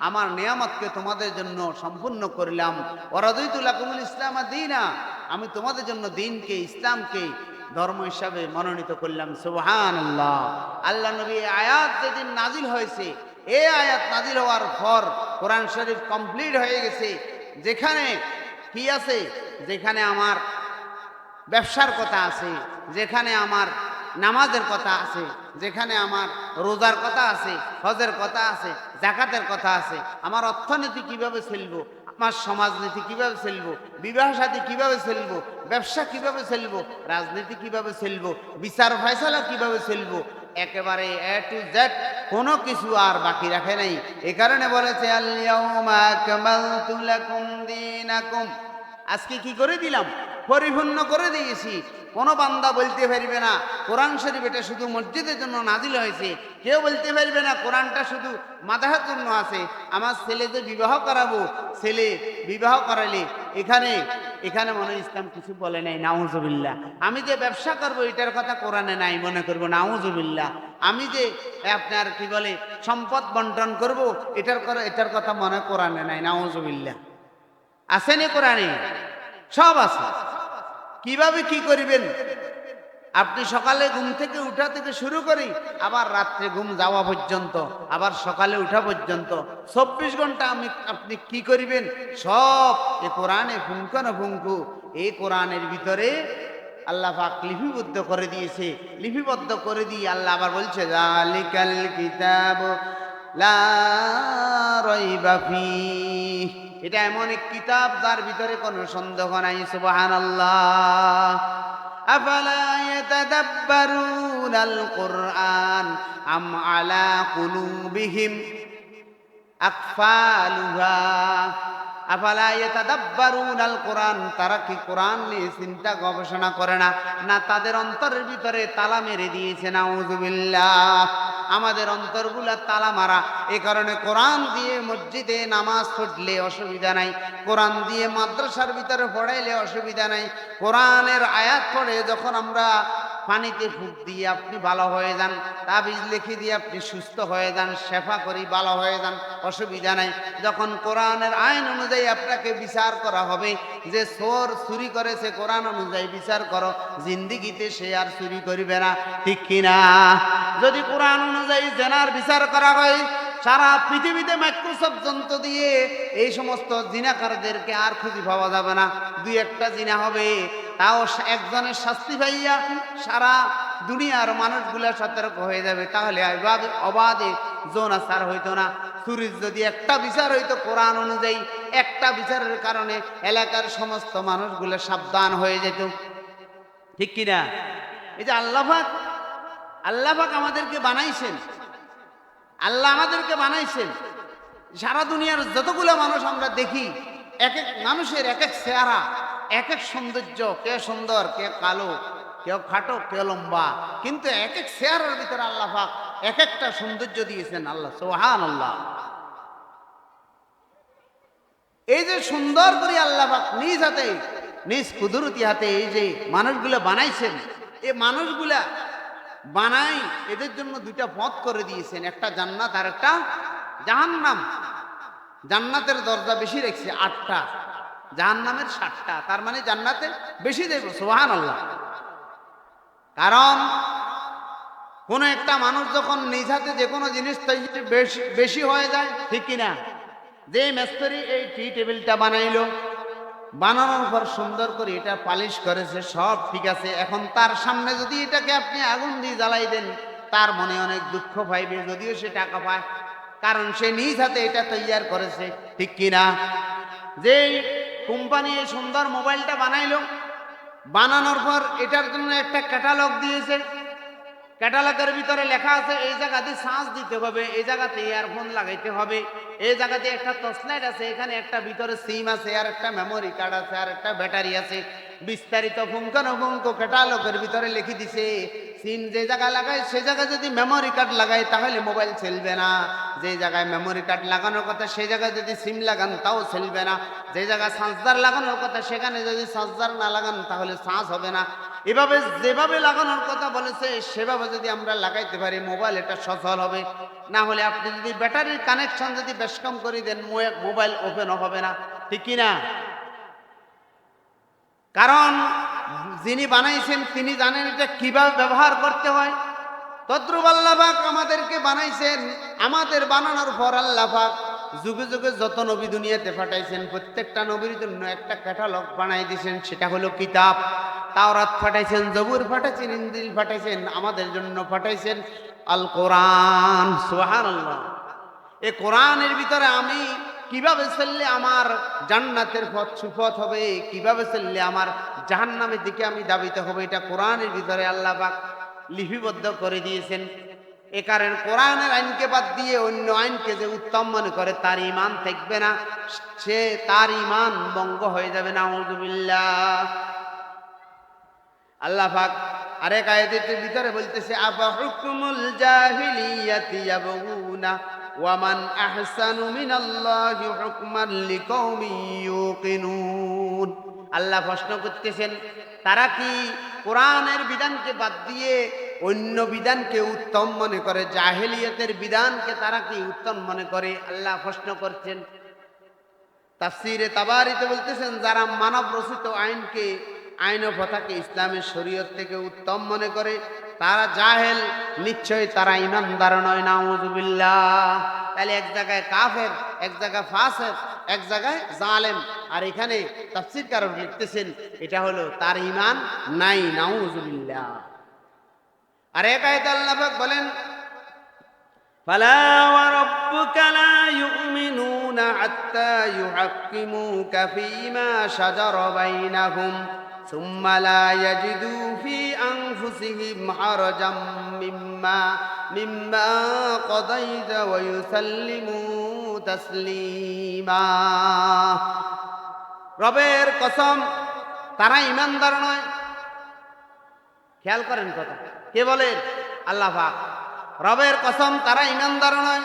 A: আমার নিয়ামতকে তোমাদের জন্য সম্পূর্ণ করলাম, ওয়া রাদিতু লাকুমুল ইসলাম দীনা, আমি তোমাদের জন্য দিনকে, ইসলামকে ধর্ম হিসাবে মনোনীত করলাম। সুবহানাল্লাহ। আল্লাহ নবী আয়াত যেদিন নাজিল হয়েছে, এই আয়াত নাজিল হওয়ার পর কোরআন শরীফ কমপ্লিট হয়ে গেছে। যেখানে কি আছে, যেখানে আমার ব্যবসার কথা আছে, যেখানে আমার নামাজের কথা আছে, যেখানে আমার রোজার কথা আছে, হজের কথা আছে, জাকাতের কথা আছে, আমার অর্থনীতি কিভাবে চলবো, আমার সমাজনীতি কিভাবে চলবো, বিবাহ শাদী কিভাবে চলবো, ব্যবসা কিভাবে চলবো, রাজনীতি কিভাবে চলবো, বিচার ফয়সালা কিভাবে চলবো, একেবারে এ টু জেড কোনো কিছু আর বাকি রাখে নাই। এ কারণে বলেছে আল ইয়াউমা আকমালতু লাকুম দীনাকুম, আজকে কি করে দিলাম, পরিপূর্ণ করে দিয়েছি। কোনো বান্দা বলতে পারবে না কোরআন শরীফ এটা শুধু মসজিদের জন্য নাজিল হয়েছে, কেউ বলতে পারবে না কোরআনটা শুধু মাদাহের জন্য আছে। আমার ছেলে যে বিবাহ করাবো, ছেলে বিবাহ করালে এখানে এখানে মনে ইসলাম কিছু বলে নাই, নাউজুবিল্লাহ। আমি যে ব্যবসা করবো এটার কথা কোরআনে নাই, মনে করবো নাউজুবিল্লাহ। আমি যে আপনার কি বলে সম্পদ বন্টন করব এটার কথা মনে কোরআনে নাই, নাউজুবিল্লাহ। আসেনি কোরআনে? সব আছে। কিভাবে কি করিবেন আপনি, সকালে ঘুম থেকে উঠা থেকে শুরু করি আবার রাত্রে ঘুম যাওয়া পর্যন্ত, আবার সকালে উঠা পর্যন্ত 24 ঘন্টা আপনি কি করিবেন, সব এ কোরআনে পুঙ্খানুপুঙ্খু এই কোরআনের ভিতরে আল্লাহ পাক লিপিবদ্ধ করে দিয়েছে। লিপিবদ্ধ করে দিয়ে আল্লাহ আবার বলছে যালিকাল কিতাব লা রাইবা ফীহ, এটা এমন এক কিতাব যার ভিতরে কোনো সন্দেহ নাই। সুবহানাল্লাহ। আফালা ইয়াতাদাব্বারুনাল কুরআন আম আলা কুলুবিহিম আকফালুহা। আফালা ইয়াতাদাব্বারুনাল কুরআন, তারা কি কোরআন নিয়ে চিন্তা গবেষণা করে না? না, তাদের অন্তরের ভিতরে তালা মেরে দিয়েছে, নাউযুবিল্লাহ। আমাদের অন্তরগুলা তালা মারা। এ কারণে কোরআন দিয়ে মসজিদে নামাজ পড়লে অসুবিধা নাই, কোরআন দিয়ে মাদ্রাসার ভিতরে পড়াইলে অসুবিধা নাই। কোরআনের আয়াত পড়ে যখন আমরা পানিতে ফুঁক দিয়ে আপনি ভালো হয়ে যান, তাবিজ লিখে দিয়ে আপনি সুস্থ হয়ে যান, শেফা করি ভালো হয়ে যান, অসুবিধা নাই। যখন কোরআনের আইন অনুযায়ী আপনাকে বিচার করা হবে, যে চোর চুরি করেছে কোরআন অনুযায়ী বিচার করো, জিন্দিগিতে সে আর চুরি করিবে না, ঠিক কিনা? যদি কোরআন অনুযায়ী জেনার বিচার করা হয়, সারা পৃথিবীতে মাইক্রোসফট যন্ত্র দিয়ে এই সমস্ত জিনাকারদেরকে আর খুঁজে পাওয়া যাবে না। দুই একটা জিনা হবে, তাও একজনের শাস্তি পাইয়া সারা দুনিয়ার মানুষগুলা সতর্ক হয়ে যাবে। তাহলে অবাধে যৌনাচার হইতো না। চুরির যদি একটা বিচার হইতো কোরআন অনুযায়ী, একটা বিচারের কারণে এলাকার সমস্ত মানুষগুলো সাবধান হয়ে যেত, ঠিক কিনা? এই যে আল্লাহ পাক আমাদেরকে বানাইছেন, আল্লাহ আমাদেরকে বানাইছেন। সারা দুনিয়ার যতগুলো মানুষ আমরা দেখি, এক এক মানুষের এক এক চেহারা, এক এক সৌন্দর্য, কে সুন্দর, কে কালো, কেউ খাটো, কেউ লম্বা, কিন্তু এক এক চেহারার ভিতরে আল্লাহ পাক এক একটা সৌন্দর্য দিয়েছেন। আল্লাহ সুবহানাল্লাহ। এই যে সুন্দর করে আল্লাহ পাক নিজ হাতে, নিজ কুদরতি হাতে এই যে মানুষগুলা বানাইছেন, এই মানুষগুলা বানাই এদের জন্য দুইটা পথ করে দিয়েছেন, একটা জান্নাত আর একটা জাহান্নাম। জান্নাতের দরজা বেশি রেখেছে 8টা, জাহান্নামের 7টা, তার মানে জান্নাতে বেশি দেব। সুবহানাল্লাহ। কারণ কোন একটা মানুষ যখন নিজ হাতে যে কোনো জিনিস বেশি হয়ে যায়, ঠিক কিনা? যে মিস্ত্রি এই টি টেবিলটা বানাইলো, বানানোর পর সুন্দর করে এটা পালিশ করেছে, সব ঠিক আছে, এখন তার সামনে যদি এটাকে আপনি আগুন দিয়ে জ্বালাই দেন, তার মনে অনেক দুঃখ পাইবে, যদিও সে টাকা পায়, কারণ সে নিজ হাতে এটা তৈয়ার করেছে, ঠিক কিনা? যে কোম্পানি এই সুন্দর মোবাইলটা বানাইলো, বানানোর পর এটার জন্য একটা ক্যাটালগ দিয়েছে, ক্যাটালগের ভিতরে লেখা আছে এই জায়গাতে চার্জ দিতে হবে, এই জায়গাতে ইয়ারফোন লাগাইতে হবে, এই জায়গাতে একটা টর্চলাইট আছে, এখানে একটা ভিতরে সিম আছে, আর একটা মেমোরি কার্ড আছে, আর একটা ব্যাটারি আছে। বিস্তারিত পুঙ্খানুপুঙ্খ ক্যাটালগের ভিতরে লিখে দিছে। সিম যে জায়গায় লাগায় সে জায়গায় যদি মেমোরি কার্ড লাগায় তাহলে মোবাইল চলবে না, যে জায়গায় মেমোরি কার্ড লাগানোর কথা সে জায়গায় যদি সিম লাগান তাও চলবে না, যে জায়গায় চার্জার লাগানোর কথা সেখানে যদি চার্জার না লাগান তাহলে চার্জ হবে না। এভাবে যেভাবে লাগানোর কথা বলেছে সেভাবে যদি আমরা লাগাইতে পারি মোবাইল এটা সচল হবে। না হলে আপনি যদি ব্যাটারির কানেকশন যদি বেশ কম করে দেন মোবাইল ওপেন হবে না, ঠিক কিনা? কারণ যিনি বানাইছেন তিনি জানেন এটা কিভাবে ব্যবহার করতে হয়। তদ্রুপ আল্লাহ পাক আমাদেরকে বানাইছেন, আমাদের বানানোর পর আল্লাহ পাক যুগে যুগে যত নবী দুনিয়াতে পাঠাইছেন প্রত্যেকটা নবীর জন্য একটা ক্যাটালগ বানাই দিয়েছেন, সেটা হলো কিতাব। তাওরাত পাঠাইছেন, জবুর পাঠাইছেন, ইনজিল পাঠাইছেন, আমাদের জন্য পাঠাইছেন আল কোরআন। সুবহানাল্লাহ। এই কোরআনের ভিতরে আমি কিভাবে চললে আমার জান্নাতের পথ সুপথ হবে, কিভাবে চললে আমার জাহান্নামের দিকে আমি ধাবিত হব, এটা কোরআনের ভিতরে আল্লাহ পাক লিপিবদ্ধ করে দিয়েছেন। এ কারণে কোরআনের আইনকে বাদ দিয়ে অন্য আইনকে যে উত্তম মনে করে তার ঈমান থাকবে না, সে তার ঈমান ভঙ্গ হয়ে যাবে। নাউযুবিল্লাহ। আল্লাহ পাক আরেক আয়াতের ভিতরে বলতেছে, আফা হুকমুল জাহিলিয়াতি ইয়াবগুনা ওয়া মান আহসানু মিনাল্লাহি হুকমান লিকাউমিন ইউকিনুন। আল্লাহ প্রশ্ন করতেছেন, তারা কি কোরআনের বিধানকে বাদ দিয়ে অন্য বিধানকে উত্তম মনে করে, জাহেলিয়াতের বিধানকে তারা কি উত্তম মনে করে? আল্লাহ প্রশ্ন করছেন। তাফসীরে তাবারিতে বলতেছেন, যারা মানব রচিত আইনকে, আইন ও প্রথাকে ইসলামের শরীয়ত থেকে উত্তম মনে করে তারা জাহেল, নিশ্চয়ই তারা ঈমানদার নয়। নাউযুবিল্লাহ। তাহলে এক জায়গায় কাফের, এক জায়গায় ফাসিক, এক জায়গায় জালেম, আর এখানে তাফসীরকাররা লিখতেছেন এটা হলো তার ঈমান নাই। নাউযুবিল্লাহ। আর এক আয়াতে আল্লাহ পাক বলেন, ফালা ওয়া রাব্বুকা লা ইউমিনুনা হাত্তা ইউহাক্কিমুকা ফীমা শাজারা বাইনাহুম সুম্মা লা ইয়াজিদু ফী আনফুসিহিম হারাজাম মিম্মা কাদাইতা ওয়া ইউসাল্লিমু তাসলিমা। রবের কসম, তারা ঈমানদার নয়। খেয়াল করেন কথা, কে বলেন? আল্লাহ পাক। রবের কসম, তারা ঈমানদার নয়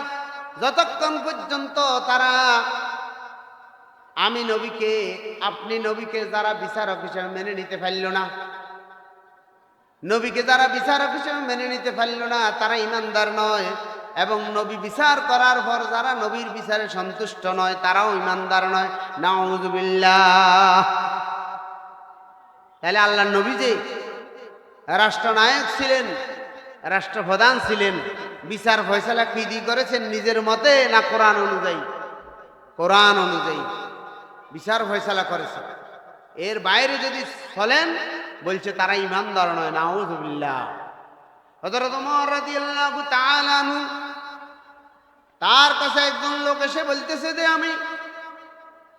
A: যতক্ষণ পর্যন্ত তারা আমি নবীকে, আপনি নবীকে যারা বিচারক হিসেবে মেনে নিতে পারল না, নবীকে যারা বিচারক হিসেবে মেনে নিতে পারল না, তারা ঈমানদার নয়। এবং নবী বিচার করার পর যারা নবীর বিচারে সন্তুষ্ট নয়, তারাও ঈমানদার নয়। নাউযুবিল্লাহ। তাহলে আল্লাহর নবী যে রাষ্ট্রনায়ক ছিলেন, রাষ্ট্রপ্রধান ছিলেন, বিচার ফয়সালা কি দিয়ে করেছেন? নিজের মতে না কোরআন অনুযায়ী? কোরআন অনুযায়ী বিচার ফয়সালা করেছে। এর বাইরে যদি চলেন, বলছে তারা ঈমানদার নয়। নাউযুবিল্লাহ। হযরত ওমর রাদিয়াল্লাহু তাআলা আনহু, তার কাছে একজন লোক এসে বলতেছে যে আমি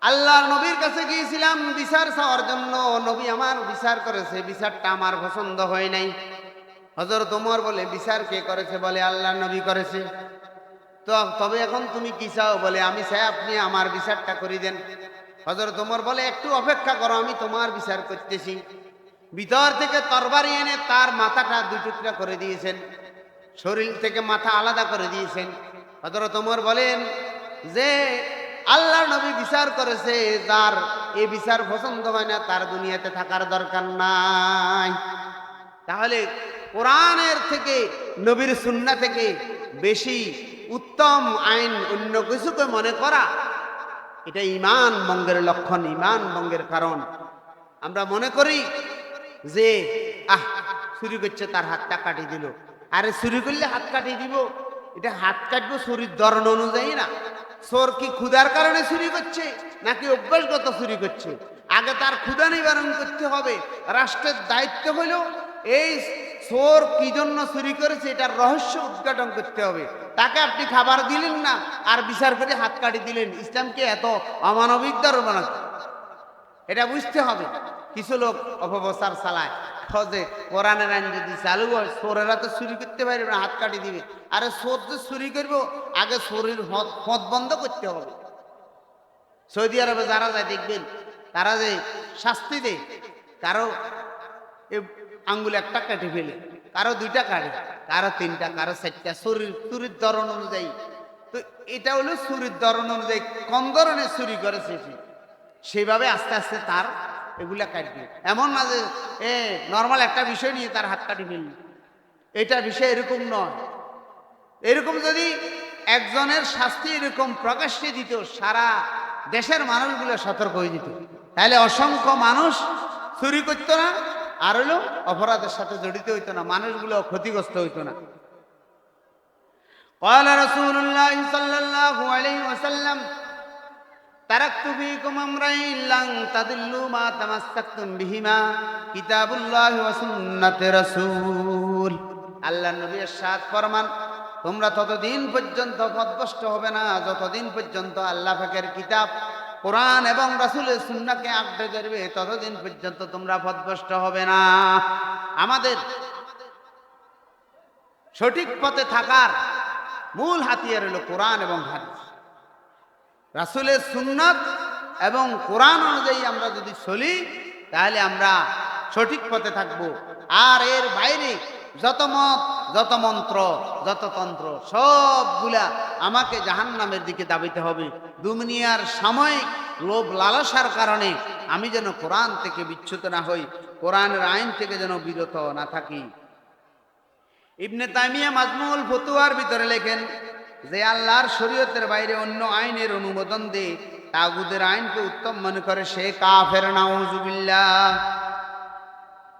A: আল্লাহর নবীর কাছে গিয়েছিলাম বিচার চাওয়ার জন্য, নবী আমার বিচার করেছে, বিচারটা আমার পছন্দ হয় নাই। হযরত ওমর বলে, বিচার কে করেছে? বলে আল্লাহর নবী করেছে। তো তবে এখন তুমি কি চাও? বলে আমি চাই আপনি আমার বিচারটা করে দেন। হযরত ওমর বলে, একটু অপেক্ষা করো, আমি তোমার বিচার করতেছি। ভিতর থেকে তরবারি এনে তার মাথাটা দুই টুকরা করে দিয়েছেন, শরীর থেকে মাথা আলাদা করে দিয়েছেন। হযরত ওমর বলেন যে আল্লাহর নবী বিচার করেছে, যার এই বিচার পছন্দ হয় না তার দুনিয়াতে থাকার দরকার নাই। তাহলে কোরআনের থেকে, নবীর সুন্নাহ থেকে বেশি উত্তম আইন অন্য কিছুকে মনে করা, এটা ঈমান ভঙ্গের লক্ষণ, ঈমান ভঙ্গের কারণ। আমরা মনে করি যে চুরি করছে, তার হাতটা কাটিয়ে দিল। আরে চুরি করলে হাত কাটিয়ে দিব? এটা হাত কাটবো চুরির ধরন অনুযায়ী না। চোর কি ক্ষুধার কারণে চুরি করছে নাকি অভ্যাসগত চুরি করছে? আগে তার ক্ষুধা নিবারণ করতে হবে। রাষ্ট্রের দায়িত্ব হলো এই চোর কি জন্য চুরি করেছে এটার রহস্য উদ্ঘাটন করতে হবে। তাকে আপনি খাবার দিলেন না, আর বিচার করে হাত কাটিয়ে দিলেন। ইসলামকে এত অমানবিক ধর্ম নাকি? এটা বুঝতে হবে। কিছু লোক অপপ্রচার চালায়, যে কোরআনের আইন যদি চালু হয়, চোরেরা তো চুরি করতে পারবে না, হাত কাটি দিবে। আরে চোর যে চুরি করবো, আগে চোরের পথ বন্ধ করতে হবে। সৌদি আরবে যারা যায় দেখবেন, তারা যে শাস্তি দেয়, কারো আঙ্গুলে একটা কাটি ফেলে, কারো দুইটা কাটে, কারো তিনটা, কারো চারটা, চুরির ধরন অনুযায়ী। তো এটা হলো চুরির ধরন অনুযায়ী, কোন ধরনের চুরি করেছে সেইভাবে আস্তে আস্তে তার এগুলা কাটবে। এমন না যে নর্মাল একটা বিষয় নিয়ে তার হাত কাটি ফেলল, এটা বিষয় এরকম নয়। এরকম যদি একজনের শাস্তি এরকম প্রকাশ্যে দিত, সারা দেশের মানুষগুলো সতর্ক হয়ে যেত, তাহলে অসংখ্য মানুষ চুরি করতো না, আর হলো অপরাধের সাথে জড়িত হইতো না, মানুষগুলো ক্ষতিগ্রস্ত হইতো না। قال رسول الله صلى الله عليه وسلم তারাকতু ফীকুম আমরাইন লান তাদিল্লু মা তামাসসাকতুম বিহিমা কিতাবুল্লাহি ওয়া সুন্নাতে রাসূল। আল্লাহর নবী ইরশাদ ফরমান, তোমরা ততদিন পর্যন্ত পথভ্রষ্ট হবে না যতদিন পর্যন্ত আল্লাহ পাকের কিতাব কোরআন এবং রাসূলের সুন্নাহকে আঁকড়ে ধরবে, ততদিন পর্যন্ত তোমরা পথভ্রষ্ট হবে না। আমাদের সঠিক পথে থাকার মূল হাতিয়ার হলো কোরআন এবং হাদিস, রাসূলের সুন্নাত এবং কোরআন অনুযায়ী আমরা যদি চলি তাহলে আমরা সঠিক পথে থাকব। আর এর বাইরে যত মত, যত মন্ত্র, যত তন্ত্র, সবগুলা আমাকে জাহান্নামের দিকে দাবিতে হবে। দুনিয়ার সাময়িক লোভ লালসার কারণে আমি যেন কোরআন থেকে বিচ্যুত না হই, কোরআনের আইন থেকে যেন বিরত না থাকি। ইবনে তাইমিয়া মাজমুউল ফতুয়ার ভিতরে লেখেন যে আল্লাহর শরীয়তের বাইরে অন্য আইনের অনুমোদন দেয়, তাগুদের আইনকে উত্তম মনে করে, সে কাফের, নাউজুবিল্লাহ।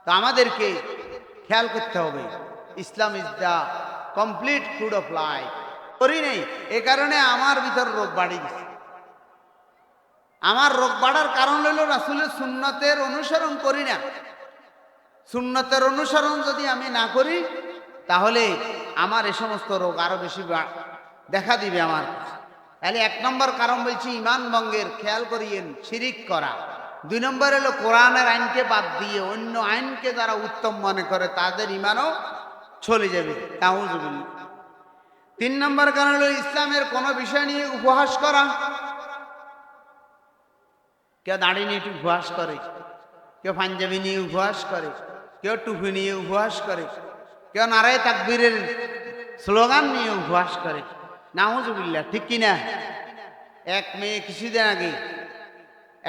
A: তো আমাদেরকে খেয়াল করতে হবে, Islam is the complete food of life. করি নেই, এ কারণে আমার ভিতর রোগ বাড়ি গেছে। আমার রোগ বাড়ার কারণ হলো রাসূলের সুন্নতের অনুসরণ করি না। সুন্নতের অনুসরণ যদি আমি না করি তাহলে আমার এ সমস্ত রোগ আরো বেশি দেখা দিবে আমার। তাহলে 1 নম্বর কারণ বলছি ঈমান ভঙ্গের, খেয়াল করিয়েন, শিরিক করা। 2 নম্বর হলো কোরআনের আইনকে বাদ দিয়ে অন্য আইনকে যারা উত্তম মনে করে তাদের ঈমানও চলে যাবে, নাউজুবিল্লাহ। 3 নম্বর কারণ হলো ইসলামের কোনো বিষয় নিয়ে উপহাস করা। কেউ দাড়ি নিয়ে উপহাস করে, কেউ পাঞ্জাবি নিয়ে উপহাস করে, কেউ টুপি নিয়ে উপহাস করে, কেউ নারায়ে তাকবীরের স্লোগান নিয়ে উপহাস করে, নাউজুবিল্লাহ, ঠিক কিনা? এক মেয়ে কিছুদিন আগে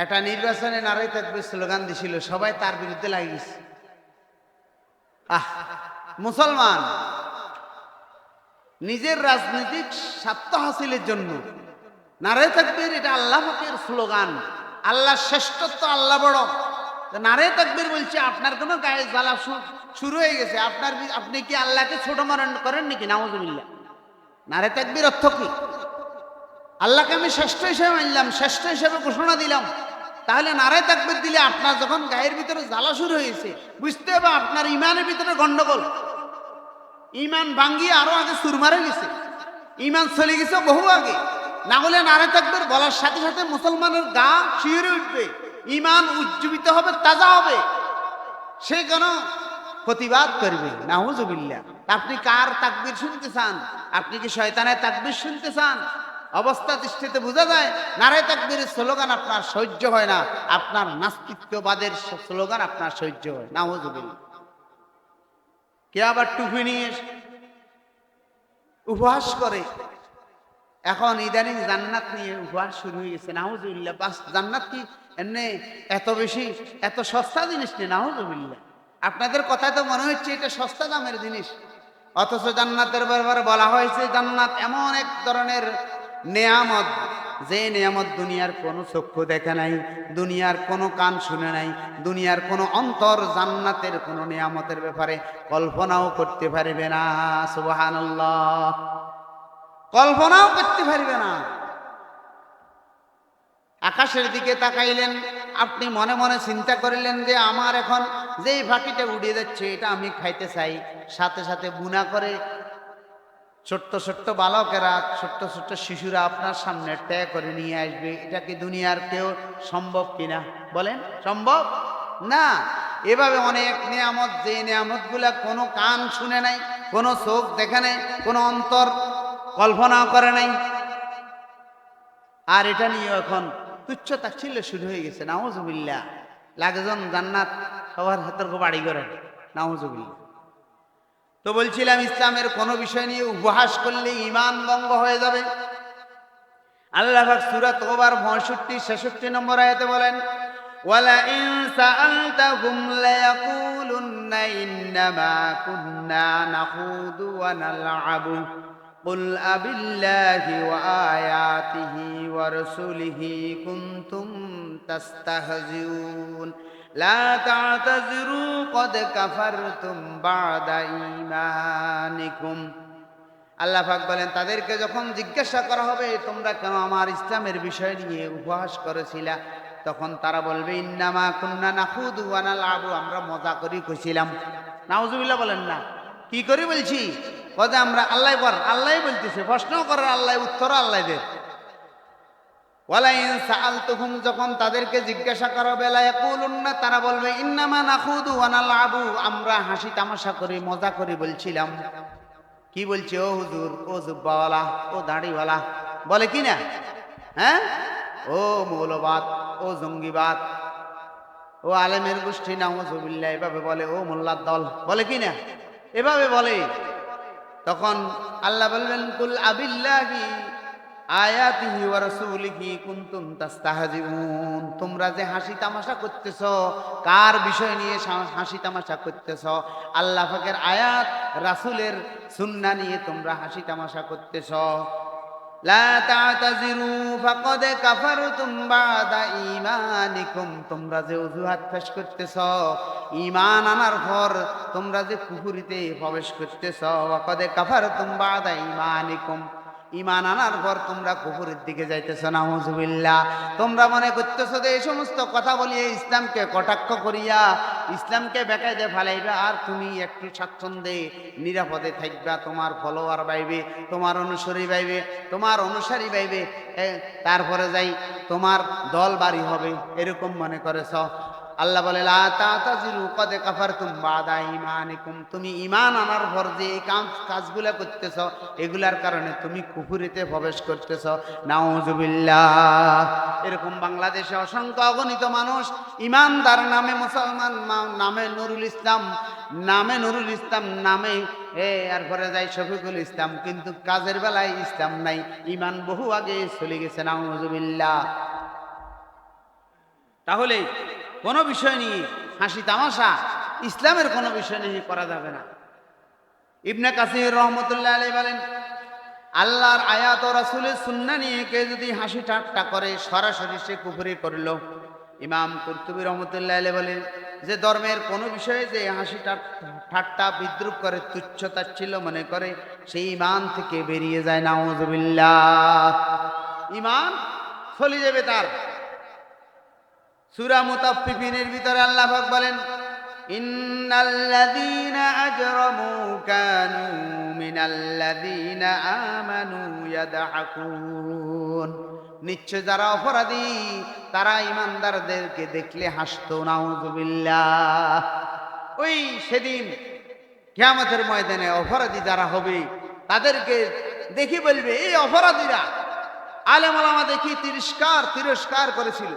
A: একটা নির্বাচনে নারায়ে তাকবীর স্লোগান দিছিল, সবাই তার বিরুদ্ধে লাগে গেছে। মুসলমান নিজের রাজনৈতিক স্বার্থ হাসিলের জন্য নারায়ে তাকবীর, এটা আল্লাহ পাকের স্লোগান, আল্লাহর শ্রেষ্ঠত্ব, আল্লাহ বড়। নারায়ে তাকবীর বলছে, আপনার কোনো গায়ে জ্বালা শুরু হয়ে গেছে, আপনি কি আল্লাহকে ছোট মনে করেন নাকি? নাউজুবিল্লাহ। নারায়ে তাকবীর অর্থ কি? আল্লাহকে আমি শ্রেষ্ঠ হিসেবে মানলাম, শ্রেষ্ঠ হিসেবে ঘোষণা দিলাম। তাহলে নারায়ে তাকবীর দিলে আপনার যখন গায়ের ভিতরে জ্বালা শুরু হয়েছে, বুঝতে হবে আপনার ইমানের ভিতরে গন্ডগোল। ইমান ভাঙ্গিয়ে আরো আগে সুর মারে গেছে, ইমান চলে গেছে বহু আগে। না হলে নারায়ে তাকবীর বলার সাথে সাথে মুসলমানের গা শিউরে উঠবে, ইমান উজ্জীবিত হবে, তাজা হবে, সে কেন প্রতিবাদ করবে। নাউজুবিল্লাহ। আপনি কার তাকবীর শুনতে চান? আপনি কি শয়তানের তাকবীর শুনতে চান? অবস্থা দৃষ্টিতে বোঝা যায় নারায়ে তাকবীরের স্লোগান আপনার সহ্য হয় না, আপনার নাস্তিক্যবাদের স্লোগান আপনার সহ্য হয়। নাউজুবিল্লাহ। কে আবার টুপি নিয়ে উপহাস করে। এখন ইদানিং জান্নাত নিয়ে উপহাস শুরু হয়ে গেছে, নাউজুবিল্লাহ। বাস, জান্নাত কি এমনি এত বেশি, এত সস্তা জিনিস নেই, নাউজুবিল্লাহ। আপনাদের কথায় তো মনে হচ্ছে এটা সস্তা দামের জিনিস, অথচ জান্নাতের ব্যাপারে বলা হয়েছে জান্নাত এমন এক ধরনের নেয়ামত, যে নেয়ামত দুনিয়ার কোনো চক্ষু দেখে নাই, দুনিয়ার কোনো কান শুনে নাই, দুনিয়ার কোনো অন্তর জান্নাতের কোনো নেয়ামতের ব্যাপারে কল্পনাও করতে পারবে না। সুবহানাল্লাহ, কল্পনাও করতে পারবে না। আকাশের দিকে তাকাইলেন, আপনি মনে মনে চিন্তা করিলেন যে আমার এখন যেই ফাঁকিটা উড়ে যাচ্ছে এটা আমি খাইতে চাই। সাথে সাথে বুনা করে ছোট্ট ছোট্ট বালকেরা, ছোট্ট ছোট্ট শিশুরা আপনার সামনে ট্যাগ করে নিয়ে আসবে। এটা কি দুনিয়ার কেউ সম্ভব কিনা বলেন? সম্ভব না। এভাবে অনেক নিয়ামত, যে নিয়ামতগুলা কোনো কান শুনে নাই, কোনো চোখ দেখে নাই, কোনো অন্তর কল্পনা করে নাই, আর এটা নিয়ে এখন তুচ্ছ তাচ্ছিল্য শুরু হয়ে গেছে। নাউজুবিল্লাহ। লাগেজন জান্নাত সবার হাতের বাড়ি করে, নাউজুবিল্লাহ। তো বলছিলাম ইসলামের কোনো বিষয় নিয়ে উপহাস করলে ঈমান ভঙ্গ হয়ে যাবে। আল্লাহ পাক সূরা তওবার 65-66 নম্বর আয়াতে বলেন, ওয়ালা ইন সাআলতাহুম লায়াকুলুন্না ইন্নামা কুন্না নাখুদু ওয়া নালআবু কুল আবিল্লাহি ওয়া আয়াতিহি ওয়া রাসূলিহি কুনতুম তাস্তাহজিউন লা তা'তাযিরু ক্বাদ কাফারতুম বা'দা ঈমানিকুম। আল্লাহ পাক বলেন, তাদেরকে যখন জিজ্ঞাসা করা হবে তোমরা কেন আমার ইসলামের বিষয় নিয়ে উপহাস করেছিলা, তখন তারা বলবে ইন্নামা কুন্না নাখুদু ওয়া নালআবু, আমরা মজা করি কইছিলাম। নাউজুবিল্লাহ বলেন না, কি করে বলছি? কথা আমরা আল্লাহ আল্লাহ বলতেছে, প্রশ্ন করার আল্লাহ, উত্তর আল্লাহ দেয়। ওয়ালাইন সাআলতুহুম, যখন তাদেরকে জিজ্ঞাসা করা হবে, লা ইয়াকুলুন্না, তারা বলবে ইন্নামা নাখুদু ওয়া নালআবু, আমরা হাসি তামাশা করি মজা করি বলছিলাম। কি বলছে? ও হুজুর, ও জুব্বাওয়ালা, ও দাড়িওয়ালা, বলে কি না? হ্যাঁ, ও মৌলবাদ, ও জঙ্গিবাদ, ও আলেমের গোষ্ঠী নাউজুবিল্লাহ, এভাবে বলে। ও মোল্লার দল, বলে কি না? এভাবে বলে। তখন আল্লাহ বলবেন, কুল আবিল্লাহি আয়াতিহি ওয়া রাসূলিহি কুনতুম তাস্তাহজিউন, তোমরা যে হাসি তামাশা করতেছ, কার বিষয় নিয়ে হাসি তামাশা করতেছ? আল্লাহ পাকের আয়াত, রাসূলের সুন্নাহ নিয়ে তোমরা হাসি তামাশা করতেছ। লা তা'তাযিরু ফাকাদ কাফারতুম বা'দা ঈমানিকুম, তোমরা যে অজুহাত পেশ করতেছ, ঈমান আনার পর তোমরা যে কুফরিতে প্রবেশ করতেছ, ওয়াকাদ কাফারতুম বা'দা ঈমানিকুম, ঈমান আনার পর তোমরা কুফরের দিকে যাইতেছ। নাউজুবিল্লাহ। তোমরা মনে করতেছ যে এই সমস্ত কথা বলিয়ে ইসলামকে কটাক্ষ করিয়া ইসলামকে বেকায়দে ফেলাইবা, আর তুমি একটু স্বাচ্ছন্দ্যে নিরাপদে থাকবা, তোমার ফলোয়ার বাইবে, তোমার অনুসারী বাইবে, তোমার অনুসারী বাইবে, তারপরে যাই তোমার দল বাড়ি হবে, এরকম মনে করেছ। আল্লাহ বলে, লা তা'তাযিরু ক্বাদ কাফারতুম বা'দা ঈমানিকুম, তুমি ঈমান আনার পর যে এই কাজগুলো করতেছ, এগুলার কারণে তুমি কুফরিতে প্রবেশ করতেছ। নাউজুবিল্লাহ। এরকম বাংলাদেশে অসংখ্য অগণিত মানুষ ঈমানদার নামে মুসলমান, নামে নুরুল ইসলাম, নামে এরপরে যাই শফিকুল ইসলাম, কিন্তু কাজের বেলায় ইসলাম নাই, ঈমান বহু আগে চলে গেছে। নাউজুবিল্লাহ। তাহলে কোনো বিষয় নিয়ে হাসি তামাশা ইসলামের কোনো বিষয় নিয়ে করা যাবে না। ইবনে কাসির রহমতুল্লাহ আলাইহি বলেন, আল্লাহর আয়াত ও রাসূলের সুন্নাহ নিয়ে কে যদি হাসি ঠাট্টা করে, সরাসরি সে কুফরি করল। ইমাম কুরতুবী রহমতুল্লাহ আলাইহি বলেন যে ধর্মের কোনো বিষয়ে যে হাসি ঠাট্টা বিদ্রুপ করে, তুচ্ছ তাচ্ছিল্য মনে করে, সেই ঈমান থেকে বেরিয়ে যায়। নাউজুবিল্লাহ। ঈমান চলে যাবে তার। সূরা মুতাফফিফিনের ভিতরে আল্লাহ পাক বলেন, ইন্নাল্লাযীনা আজরামু কানু মিনাল্লাযীনা আমানু ইয়াদহাকুন, নিশ্চয় যারা অপরাধী তারা ঈমানদারদেরকে দেখলে হাসতো। নাউজুবিল্লাহ। ওই সেদিন কিয়ামতের ময়দানে অপরাধী যারা হবে তাদেরকে দেখি বলবে, এই অপরাধীরা আলেম ওলামা দেখি তিরস্কার করেছিল,